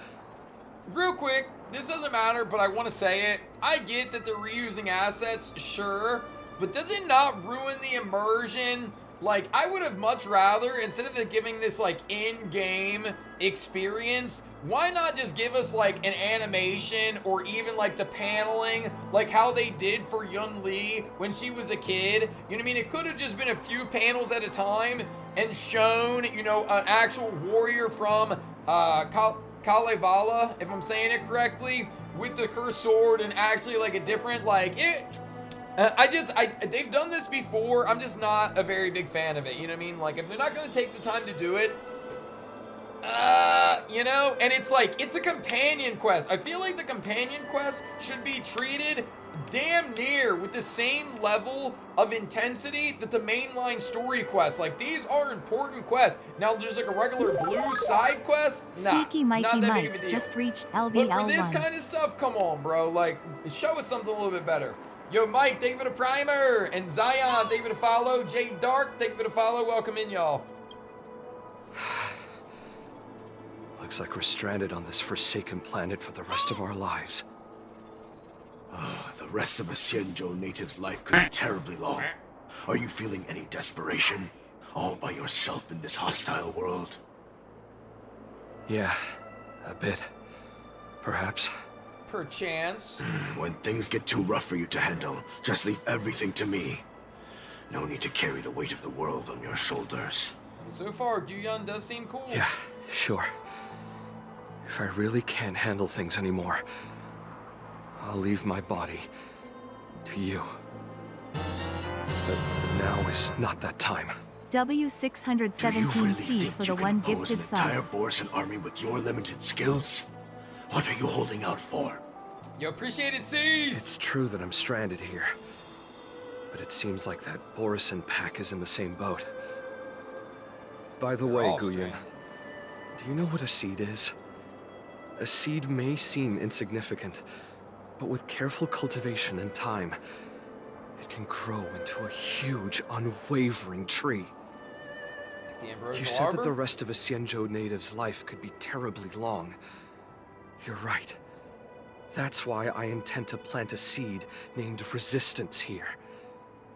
Real quick, this doesn't matter, but I want to say it. I get that they're reusing assets, sure, but does it not ruin the immersion? Like, I would have much rather, instead of giving this, like, in-game experience, why not just give us, like, an animation or even, like, the paneling, like how they did for Yunli when she was a kid? You know what I mean? It could have just been a few panels at a time and shown, you know, an actual warrior from Kalevala, if I'm saying it correctly, with the cursed sword and actually, like, a different, like, they've done this before. I'm just not a very big fan of it. You know what I mean? Like, if they're not going to take the time to do it, you know? And it's like, it's a companion quest. I feel like the companion quest should be treated damn near with the same level of intensity that the mainline story quests. Like, these are important quests. Now, there's like a regular blue side quest. Nah, Sneaky not Mikey that big of a Mike deal. just reached But for this LVL1. kind of stuff, come on, bro. Like, show us something a little bit better. Yo, Mike, thank you for the primer. And Zion, thank you for the follow. Jade Dark, thank you for the follow. Welcome in, y'all. Looks like we're stranded on this forsaken planet for the rest of our lives. The rest of a Xianzhou native's life could be terribly long. Are you feeling any desperation? All by yourself in this hostile world? Yeah, a bit. Perhaps. Perchance. When things get too rough for you to handle, just leave everything to me. No need to carry the weight of the world on your shoulders. So far, Guyun does seem cool. Yeah, sure. If I really can't handle things anymore, I'll leave my body to you. But now is not that time. W617C for the one Oppose an gifted entire sub. Borison army with your limited skills? What are you holding out for? You appreciate it, Cease. It's true that I'm stranded here, but it seems like that Borison pack is in the same boat. By the way, all Guyun, stranded. do you know what a seed is? A seed may seem insignificant, but with careful cultivation and time, it can grow into a huge, unwavering tree. Like the Ambrosial You said that Arbor? the rest of a Xianzhou native's life could be terribly long. You're right. That's why I intend to plant a seed named Resistance here,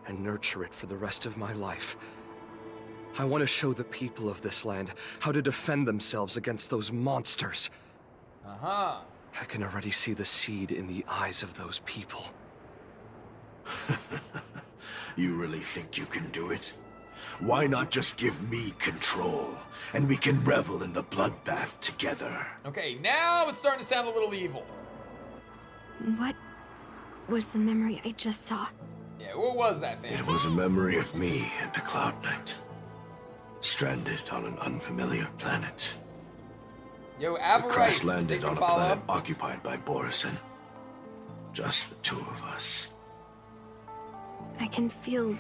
and nurture it for the rest of my life. I want to show the people of this land how to defend themselves against those monsters. Uh-huh. I can already see the seed in the eyes of those people. You really think you can do it? Why not just give me control, and we can revel in the bloodbath together? Okay, now it's starting to sound a little evil. What was the memory I just saw? Yeah, what was that, fam? It was a memory of me and a Cloud Knight, stranded on an unfamiliar planet. Yo, The Avarice, crash landed they on a follow planet up. occupied by Borison. Just the two of us. I can feel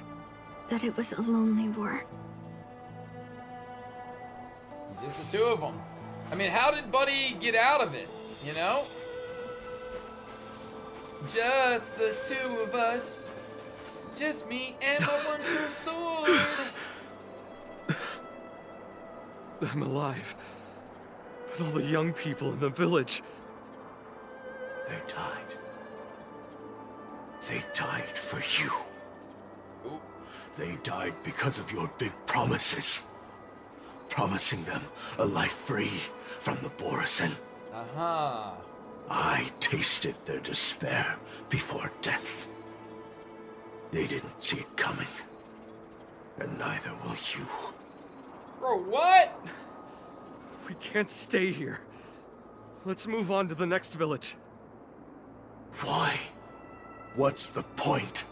that it was a lonely war. Just the two of them. I mean, how did Buddy get out of it, you know? Just the two of us. Just me and my one true sword. I'm alive. But all the young people in the village... They died. They died for you. Ooh. They died because of your big promises. Promising them a life free from the Borison. Uh-huh. I tasted their despair before death. They didn't see it coming. And neither will you. Bro, what? We can't stay here. Let's move on to the next village. Why? What's the point?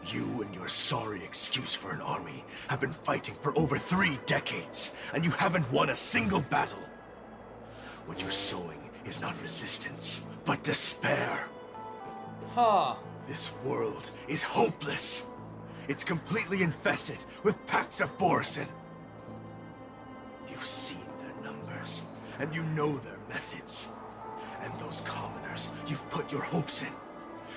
You and your sorry excuse for an army have been fighting for over 3 decades, and you haven't won a single battle. What you're sowing is not resistance, but despair. Huh. This world is hopeless. It's completely infested with packs of Borison. You've seen their numbers, and you know their methods. And those commoners you've put your hopes in,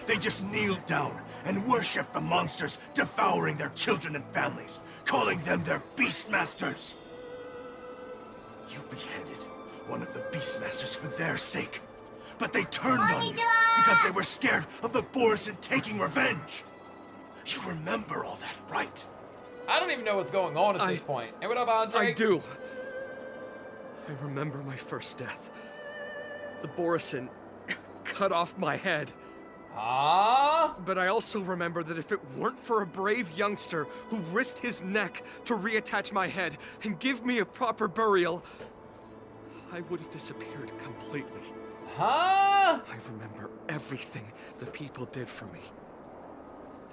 they just kneel down and worship the monsters devouring their children and families, calling them their Beastmasters. You beheaded one of the Beastmasters for their sake, but they turned on you because they were scared of the Borison taking revenge. You remember all that, right? I don't even know what's going on at this point. Hey, what up, Andre? I do. I remember my first death. The Borison cut off my head. Ah? But I also remember that if it weren't for a brave youngster who risked his neck to reattach my head and give me a proper burial, I would have disappeared completely. Huh? I remember everything the people did for me.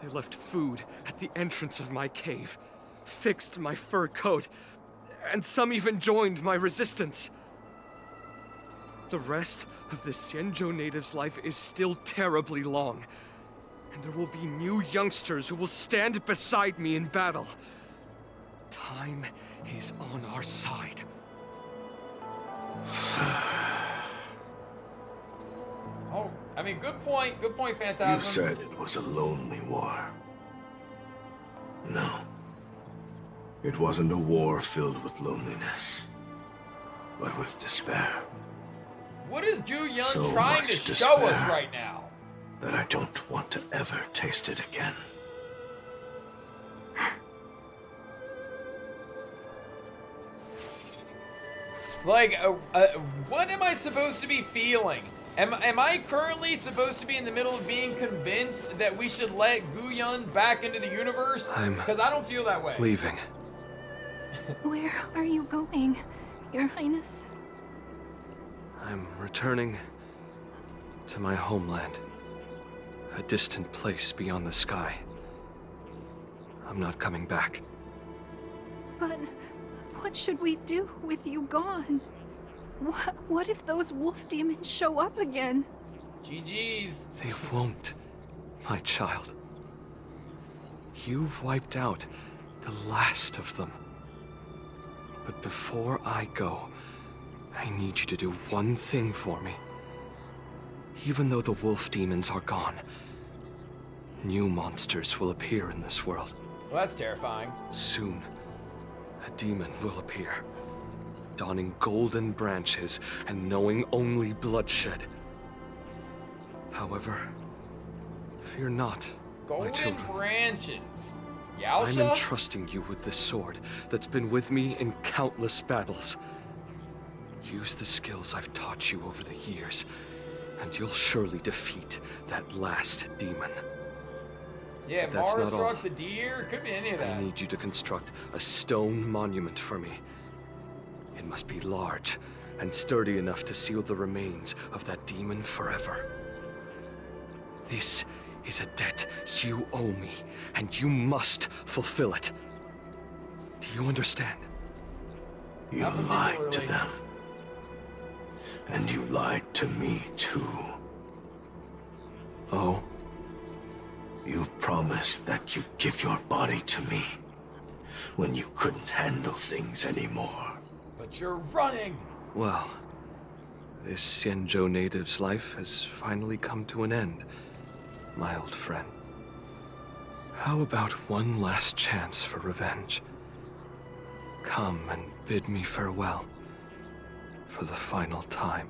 They left food at the entrance of my cave, fixed my fur coat, and some even joined my resistance. The rest of the Xianzhou natives' life is still terribly long, and there will be new youngsters who will stand beside me in battle. Time is on our side. Oh, I mean, good point, Phantasm. You said it was a lonely war. No. It wasn't a war filled with loneliness, but with despair. What is Gu Yun So trying to much show us despair right now? that I don't want to ever taste it again. Like, what am I supposed to be feeling? Am I currently supposed to be in the middle of being convinced that we should let Gu Yun back into the universe? Because I don't feel that way. Leaving. Where are you going, Your Highness? I'm returning to my homeland. A distant place beyond the sky. I'm not coming back. But what should we do with you gone? What if those wolf demons show up again? GG's. They won't, my child. You've wiped out the last of them. But before I go, I need you to do one thing for me. Even though the wolf demons are gone, new monsters will appear in this world. Well, that's terrifying. Soon, a demon will appear. donning golden branches and knowing only bloodshed. However, fear not, my Golden children. branches. I'm Xianzhou? entrusting you with this sword that's been with me in countless battles. Use the skills I've taught you over the years, and you'll surely defeat that last demon. Yeah, That's Mars not all. struck the deer. Could be any of that. I need you to construct a stone monument for me. It must be large and sturdy enough to seal the remains of that demon forever. This is a debt you owe me, and you must fulfill it. Do you understand? You lied to them. And you lied to me, too. Oh? You promised that you'd give your body to me when you couldn't handle things anymore. But you're running! Well, this Xianzhou native's life has finally come to an end, my old friend. How about one last chance for revenge? Come and bid me farewell for the final time.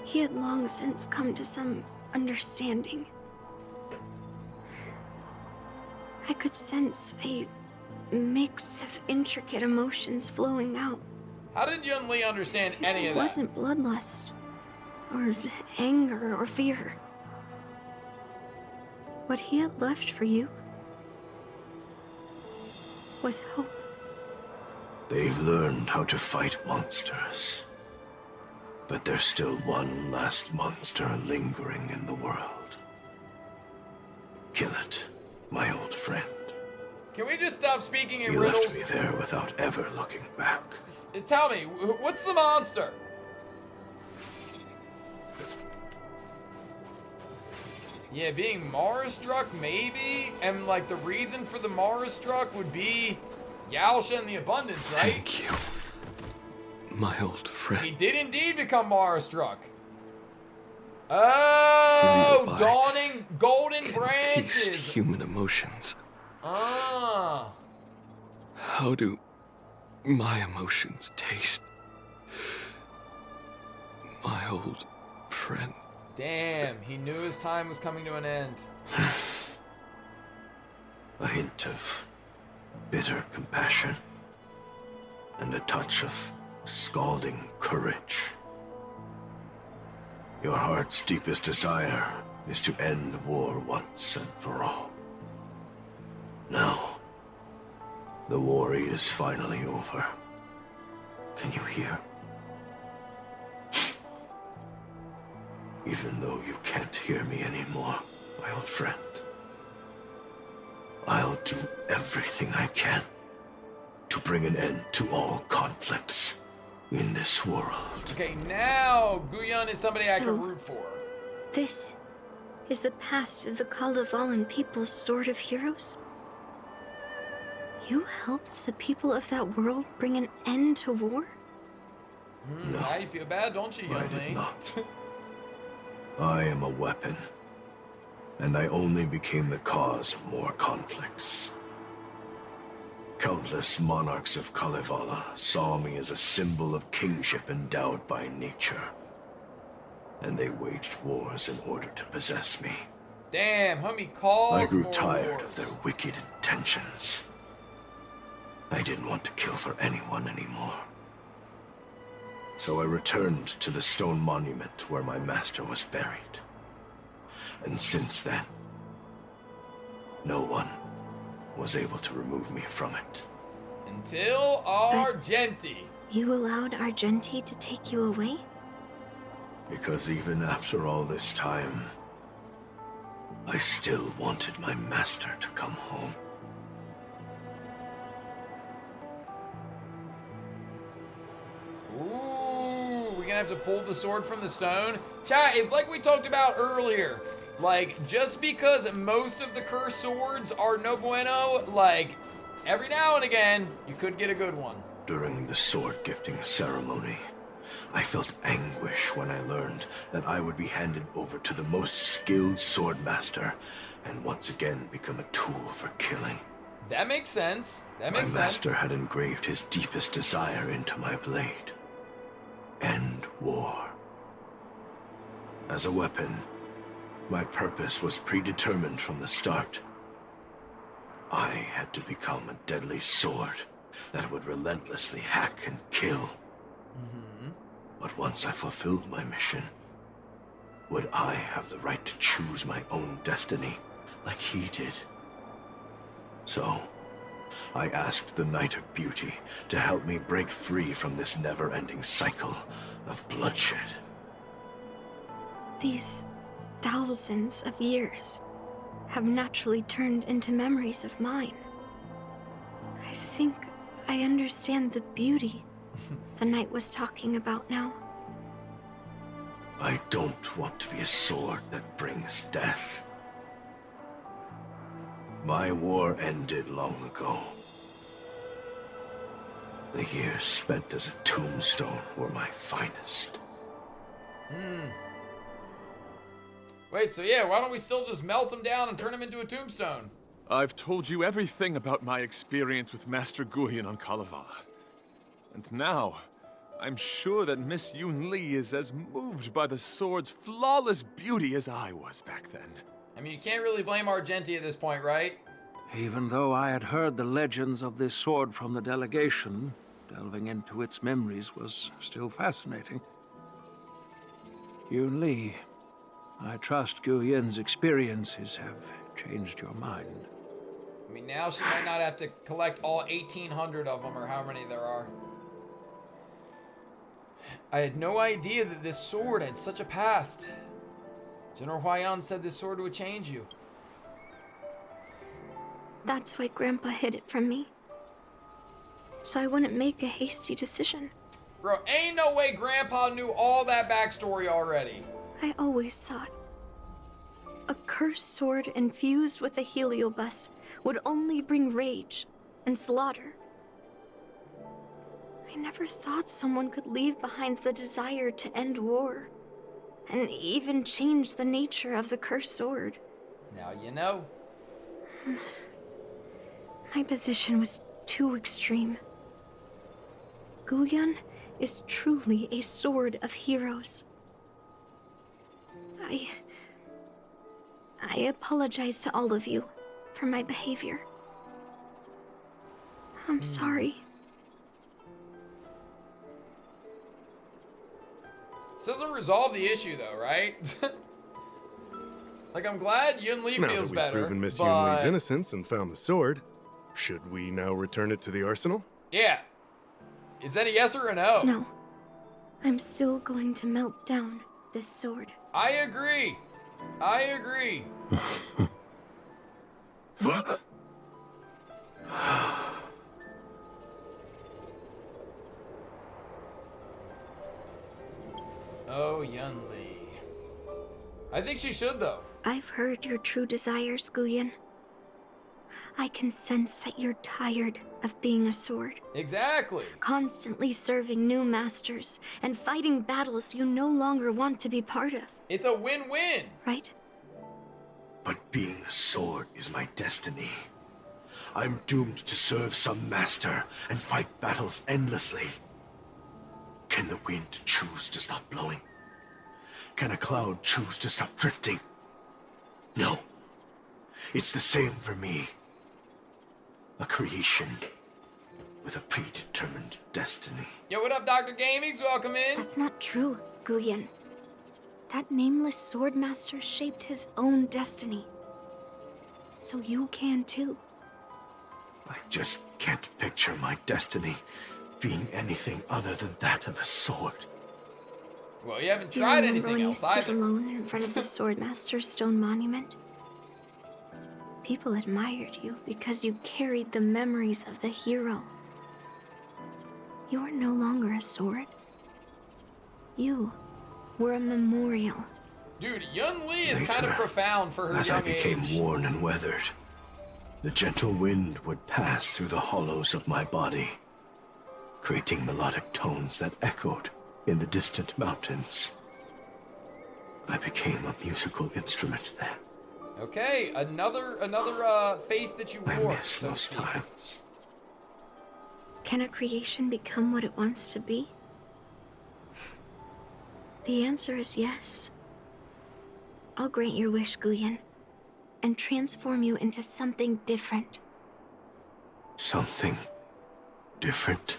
He had long since come to some understanding. I could sense a mix of intricate emotions flowing out. How did Yunli understand any of It that? wasn't bloodlust, or anger, or fear. What he had left for you was hope. They've learned how to fight monsters. But there's still one last monster lingering in the world. Kill it, my old friend. Can we just stop speaking in You riddles? left me there without ever looking back. Tell me, what's the monster? Yeah, being Mars struck, maybe? And, like, the reason for the Mars struck would be Yalsha and the Abundance, right? Thank you, my old friend. He did indeed become Mars struck. Oh, dawning golden Taste branches. human emotions. Ah. How do my emotions taste, my old friend? Damn, he knew his time was coming to an end. A hint of bitter compassion and a touch of scalding courage. Your heart's deepest desire is to end war once and for all. Now, the war is finally over. Can you hear? Even though you can't hear me anymore, my old friend, I'll do everything I can to bring an end to all conflicts in this world. Okay, now Guyan is somebody I So- can root for. This is the past of the Kalevalan people's Sword of Heroes? You helped the people of that world bring an end to war? No, now you feel bad, don't you, I did Yunli? not. I am a weapon, and I only became the cause of more conflicts. Countless monarchs of Kalevala saw me as a symbol of kingship endowed by nature, and they waged wars in order to possess me. Damn, homie calls I grew more tired wars. of their wicked intentions. I didn't want to kill for anyone anymore. So I returned to the stone monument where my master was buried. And since then, no one was able to remove me from it. Until Argenti. You allowed Argenti to take you away? Because even after all this time, I still wanted my master to come home. Ooh, we're gonna have to pull the sword from the stone. Chat, it's like we talked about earlier. Like, just because most of the cursed swords are no bueno, like, every now and again, you could get a good one. During the sword gifting ceremony, I felt anguish when I learned that I would be handed over to the most skilled swordmaster and once again become a tool for killing. That makes sense. That My makes master sense. had engraved his deepest desire into my blade. End war. As a weapon, my purpose was predetermined from the start. I had to become a deadly sword that would relentlessly hack and kill. But once I fulfilled my mission, would I have the right to choose my own destiny like he did? So, I asked the Knight of Beauty to help me break free from this never-ending cycle of bloodshed. These thousands of years have naturally turned into memories of mine. I think I understand the beauty the knight was talking about now. I don't want to be a sword that brings death. My war ended long ago. The years spent as a tombstone were my finest. Wait, so yeah, why don't we still just melt him down and turn him into a tombstone? I've told you everything about my experience with Master Guyan on Kalevala. And now, I'm sure that Miss Yunli is as moved by the sword's flawless beauty as I was back then. I mean, you can't really blame Argenti at this point, right? Even though I had heard the legends of this sword from the delegation, delving into its memories was still fascinating. Yunli, I trust Guyan's experiences have changed your mind. I mean, now she might not have to collect all 1,800 of them, or how many there are. I had no idea that this sword had such a past. General Huayan said this sword would change you. That's why Grandpa hid it from me. So I wouldn't make a hasty decision. Bro, ain't no way Grandpa knew all that backstory already. I always thought a cursed sword infused with a heliobus would only bring rage and slaughter. I never thought someone could leave behind the desire to end war, and even change the nature of the cursed sword. Now you know. My position was too extreme. Guyan is truly a sword of heroes. I apologize to all of you for my behavior. I'm sorry. This doesn't resolve the issue, though, right? Like, I'm glad Yunli Now feels that we've better, proven Miss but... Yunli's innocence and found the sword, should we now return it to the arsenal? Yeah. Is that a yes or a no? No. I'm still going to melt down this sword. I agree. I agree. Oh, Yunli. I think she should, though. I've heard your true desires, Guyan. I can sense that you're tired of being a sword. Exactly. Constantly serving new masters and fighting battles you no longer want to be part of. It's a win-win. Right? But being a sword is my destiny. I'm doomed to serve some master and fight battles endlessly. Can the wind choose to stop blowing? Can a cloud choose to stop drifting? No. It's the same for me. A creation with a predetermined destiny. Yo, what up, Dr. Gamings? Welcome in. That's not true, Guyan. That nameless swordmaster shaped his own destiny. So you can too. I just can't picture my destiny being anything other than that of a sword. Well, you haven't Do you tried remember anything when else you stood either. alone in front of the swordmaster's stone monument? People admired you because you carried the memories of the hero. You are no longer a sword. You were a memorial. Dude, Yunli is Later, kind of profound for her as young I became age. worn and weathered, the gentle wind would pass through the hollows of my body, creating melodic tones that echoed in the distant mountains. I became a musical instrument then. Okay, another face that you wore. Miss those times. Can a creation become what it wants to be? The answer is yes. I'll grant your wish, Guyan, and transform you into something different. Something different.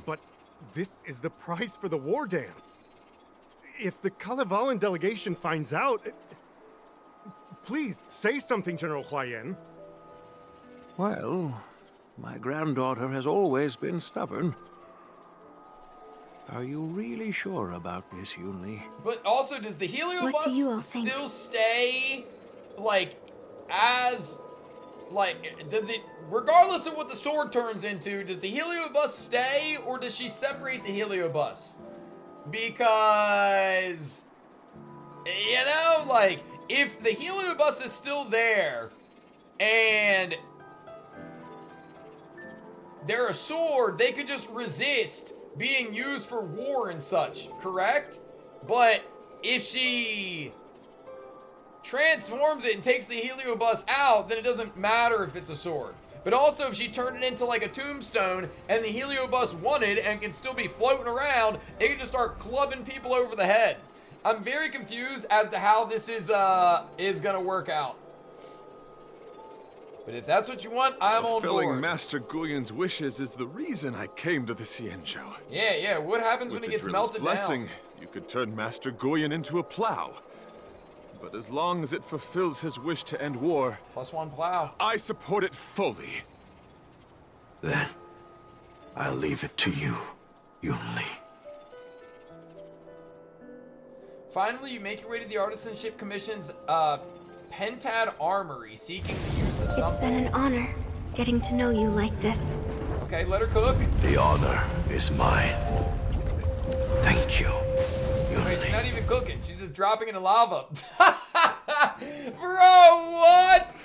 But this is the price for the war dance. If the Kalevalan delegation finds out... Please, say something, General Huayan. Well, my granddaughter has always been stubborn. Are you really sure about this, Yunli? But also, does the What do you all heliobus think? still stay, like, as, like, does it, regardless of what the sword turns into, does the heliobus stay, or does she separate the heliobus? Because, you know, like, if the heliobus is still there, and they're a sword, they could just resist being used for war and such, correct? But if she transforms it and takes the heliobus out, then it doesn't matter if it's a sword. But also, if she turned it into like a tombstone and the heliobus wanted and can still be floating around, it can just start clubbing people over the head. I'm very confused as to how this is gonna work out. But if that's what you want, I'm on Fulfilling board. Master Guyan's wishes is the reason I came to the Xianzhou. Yeah. What happens when With he the gets driller's melted blessing, down? you could turn Master Guyan into a plow. But as long as it fulfills his wish to end war, +1 plow. I support it fully. Then, I'll leave it to you, Yunli. Finally, you make your way to the Artisanship Commission's Pentad Armory, seeking the use of It's something. been an honor getting to know you like this. Okay, let her cook. The honor is mine. Thank you, Wait, she's Yunli. not even cooking. She's just dropping it in lava. Bro, what?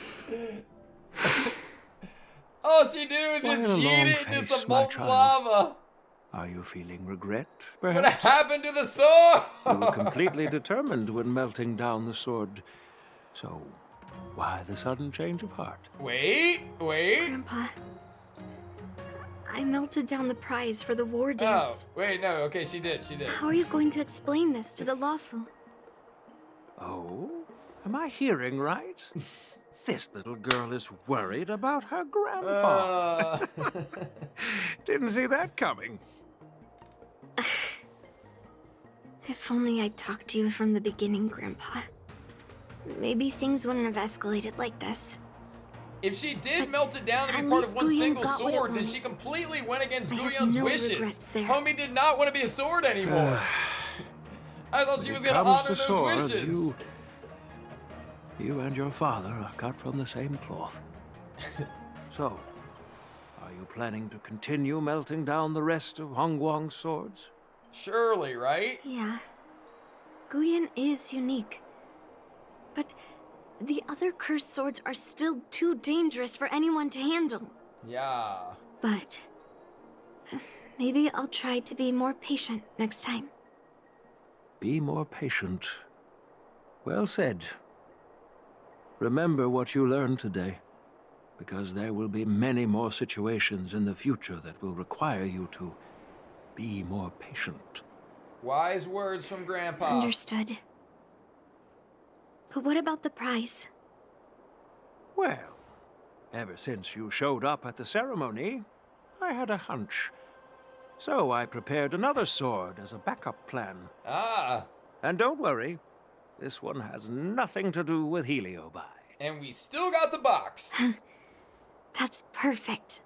All she did was just Why a eat long it into face, some my molten child? lava. Are you feeling regret, What perhaps? happened to the sword? You were completely determined when melting down the sword. So, why the sudden change of heart? Wait. Grandpa, I melted down the prize for the war Oh, dance. wait, no. Okay, she did. How are you going to explain this to the lawful? Oh? Am I hearing right? This little girl is worried about her grandpa. Didn't see that coming. If only I'd talked to you from the beginning, Grandpa. Maybe things wouldn't have escalated like this. If she did melt it down to be at part of least one Guyan single got what it sword, then wanted. she completely went against I have Guyon's no wishes. regrets there. Homie did not want to be a sword anymore. I thought she was When it gonna comes honor to those swords, wishes. you and your father are cut from the same cloth. So, are you planning to continue melting down the rest of Hongguang's swords? Surely, right? Yeah. Guyan is unique. But the other cursed swords are still too dangerous for anyone to handle. Yeah. But maybe I'll try to be more patient next time. Be more patient. Well said. Remember what you learned today, because there will be many more situations in the future that will require you to be more patient. Wise words from Grandpa. Understood. But what about the prize? Well, ever since you showed up at the ceremony, I had a hunch. So I prepared another sword as a backup plan. Ah. And don't worry, this one has nothing to do with Heliobi. And we still got the box. That's perfect.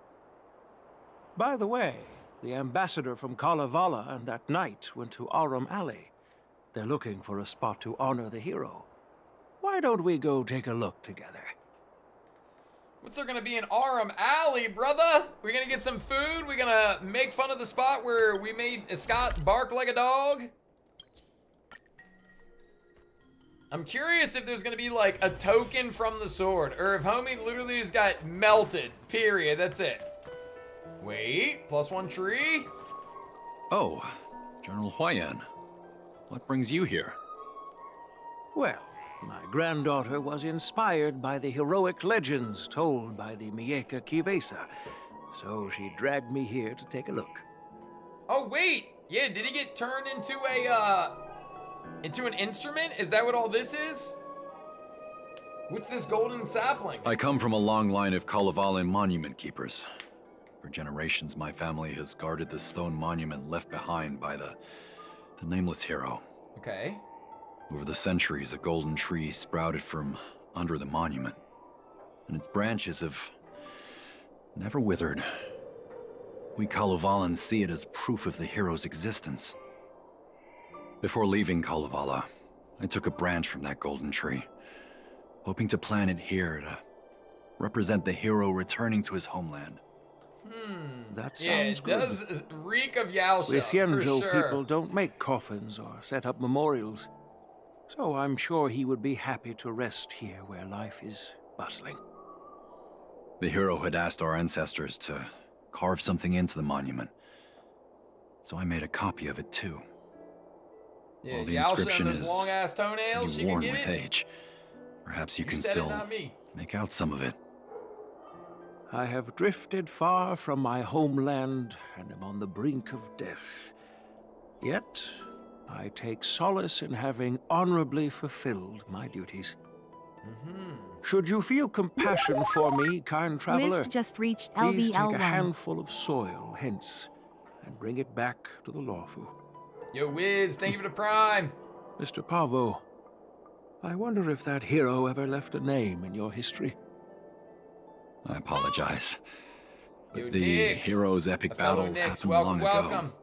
By the way, the ambassador from Kalevala and that knight went to Arum Alley. They're looking for a spot to honor the hero. Why don't we go take a look together? What's there gonna be in Arum Alley, brother? We're gonna get some food? We're gonna make fun of the spot where we made Scott bark like a dog? I'm curious if there's gonna be like a token from the sword, or if homie literally just got melted, period, that's it. Wait, +1 tree? Oh, General Huayan. What brings you here? Well, My granddaughter was inspired by the heroic legends told by the Mieka Kivesa, so she dragged me here to take a look. Oh wait, yeah, did he get turned into an instrument? Is that what all this is? What's this golden sapling? I come from a long line of Kalevala monument keepers. For generations, my family has guarded the stone monument left behind by the nameless hero. Okay. Over the centuries, a golden tree sprouted from under the monument, and its branches have never withered. We Kalevalans see it as proof of the hero's existence. Before leaving Kalevala, I took a branch from that golden tree, hoping to plant it here to represent the hero returning to his homeland. That Yeah, sounds it good. does reek of Xianzhou, The Xianzhou for sure. people don't make coffins or set up memorials, so I'm sure he would be happy to rest here where life is bustling. The hero had asked our ancestors to carve something into the monument, so I made a copy of it too. Yeah, While the Xianzhou inscription and those is long-ass toenails, she can worn get with it. age, perhaps you can said it, still not me. make out some of it. I have drifted far from my homeland and am on the brink of death. Yet, I take solace in having honorably fulfilled my duties. Should you feel compassion for me, kind traveler, Wiz just reached please take a LVL1. handful of soil hence and bring it back to the Lawfu. Yo, Wiz, thank you for the prime. Mr. Pavo, I wonder if that hero ever left a name in your history. I apologize. Yo, But the Nix. hero's epic My fellow battles Nix, happened welcome, long ago, welcome.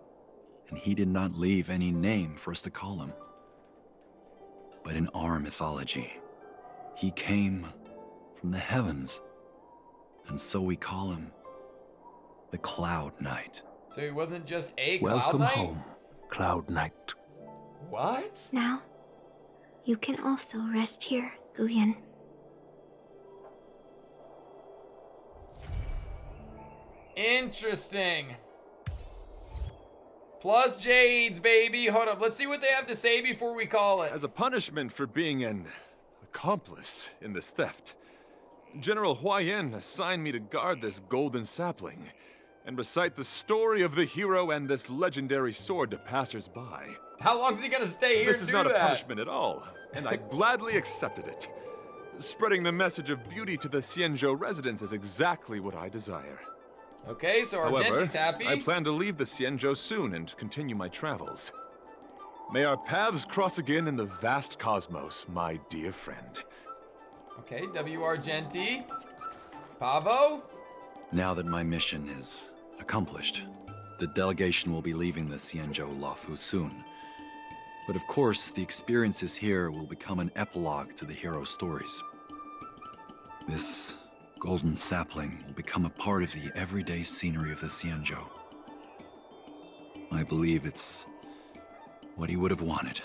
and he did not leave any name for us to call him. But in our mythology, he came from the heavens, and so we call him the Cloud Knight. So he wasn't just a Cloud Welcome Knight? home, Cloud Knight. What? Now, you can also rest here, Guyan. Interesting. Plus Jades, baby. Hold up. Let's see what they have to say before we call it. As a punishment for being an accomplice in this theft, General Huayan assigned me to guard this golden sapling and recite the story of the hero and this legendary sword to passers-by. How long is he gonna stay here This and is do not a that? punishment at all, and I gladly accepted it. Spreading the message of beauty to the Xianzhou residents is exactly what I desire. Okay, so However, Argenti's happy. I plan to leave the Xianzhou soon and continue my travels. May our paths cross again in the vast cosmos, my dear friend. Okay, W. Argenti. Pavo? Now that my mission is accomplished, the delegation will be leaving the Xianzhou Lawfu soon. But of course, the experiences here will become an epilogue to the hero stories. This golden sapling will become a part of the everyday scenery of the Xianzhou. I believe it's what he would have wanted.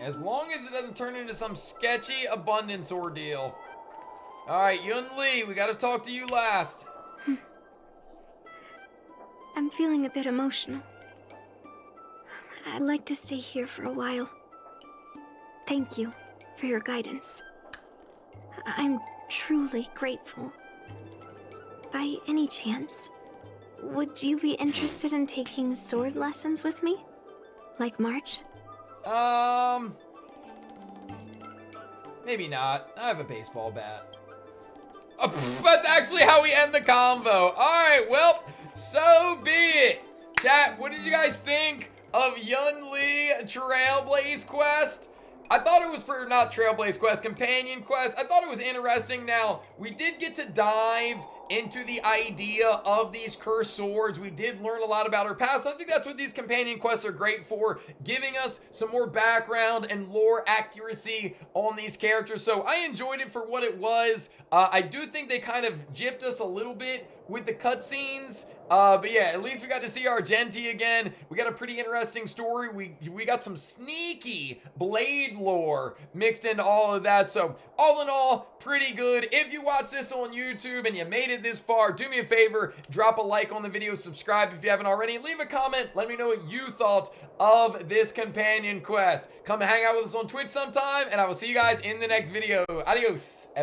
As long as it doesn't turn into some sketchy abundance ordeal. Alright, Yunli, we gotta talk to you last. I'm feeling a bit emotional. I'd like to stay here for a while. Thank you for your guidance. I'm truly grateful. By any chance, would you be interested in taking sword lessons with me? Like March? Maybe not. I have a baseball bat. Oh, that's actually how we end the convo. Alright, well, so be it. Chat, what did you guys think of Yunli Trailblaze Quest? I thought it was not Trailblaze Quest, Companion Quest. I thought it was interesting. Now, we did get to dive into the idea of these cursed swords. We did learn a lot about her past. I think that's what these companion quests are great for, giving us some more background and lore accuracy on these characters. So I enjoyed it for what it was. I do think they kind of gypped us a little bit with the cutscenes. But yeah, at least we got to see Argenti again. We got a pretty interesting story. We got some sneaky Blade lore mixed into all of that. So all in all, pretty good. If you watch this on YouTube and you made it this far, do me a favor, drop a like on the video, subscribe if you haven't already, leave a comment, let me know what you thought of this companion quest. Come hang out with us on Twitch sometime, and I will see you guys in the next video. Adios.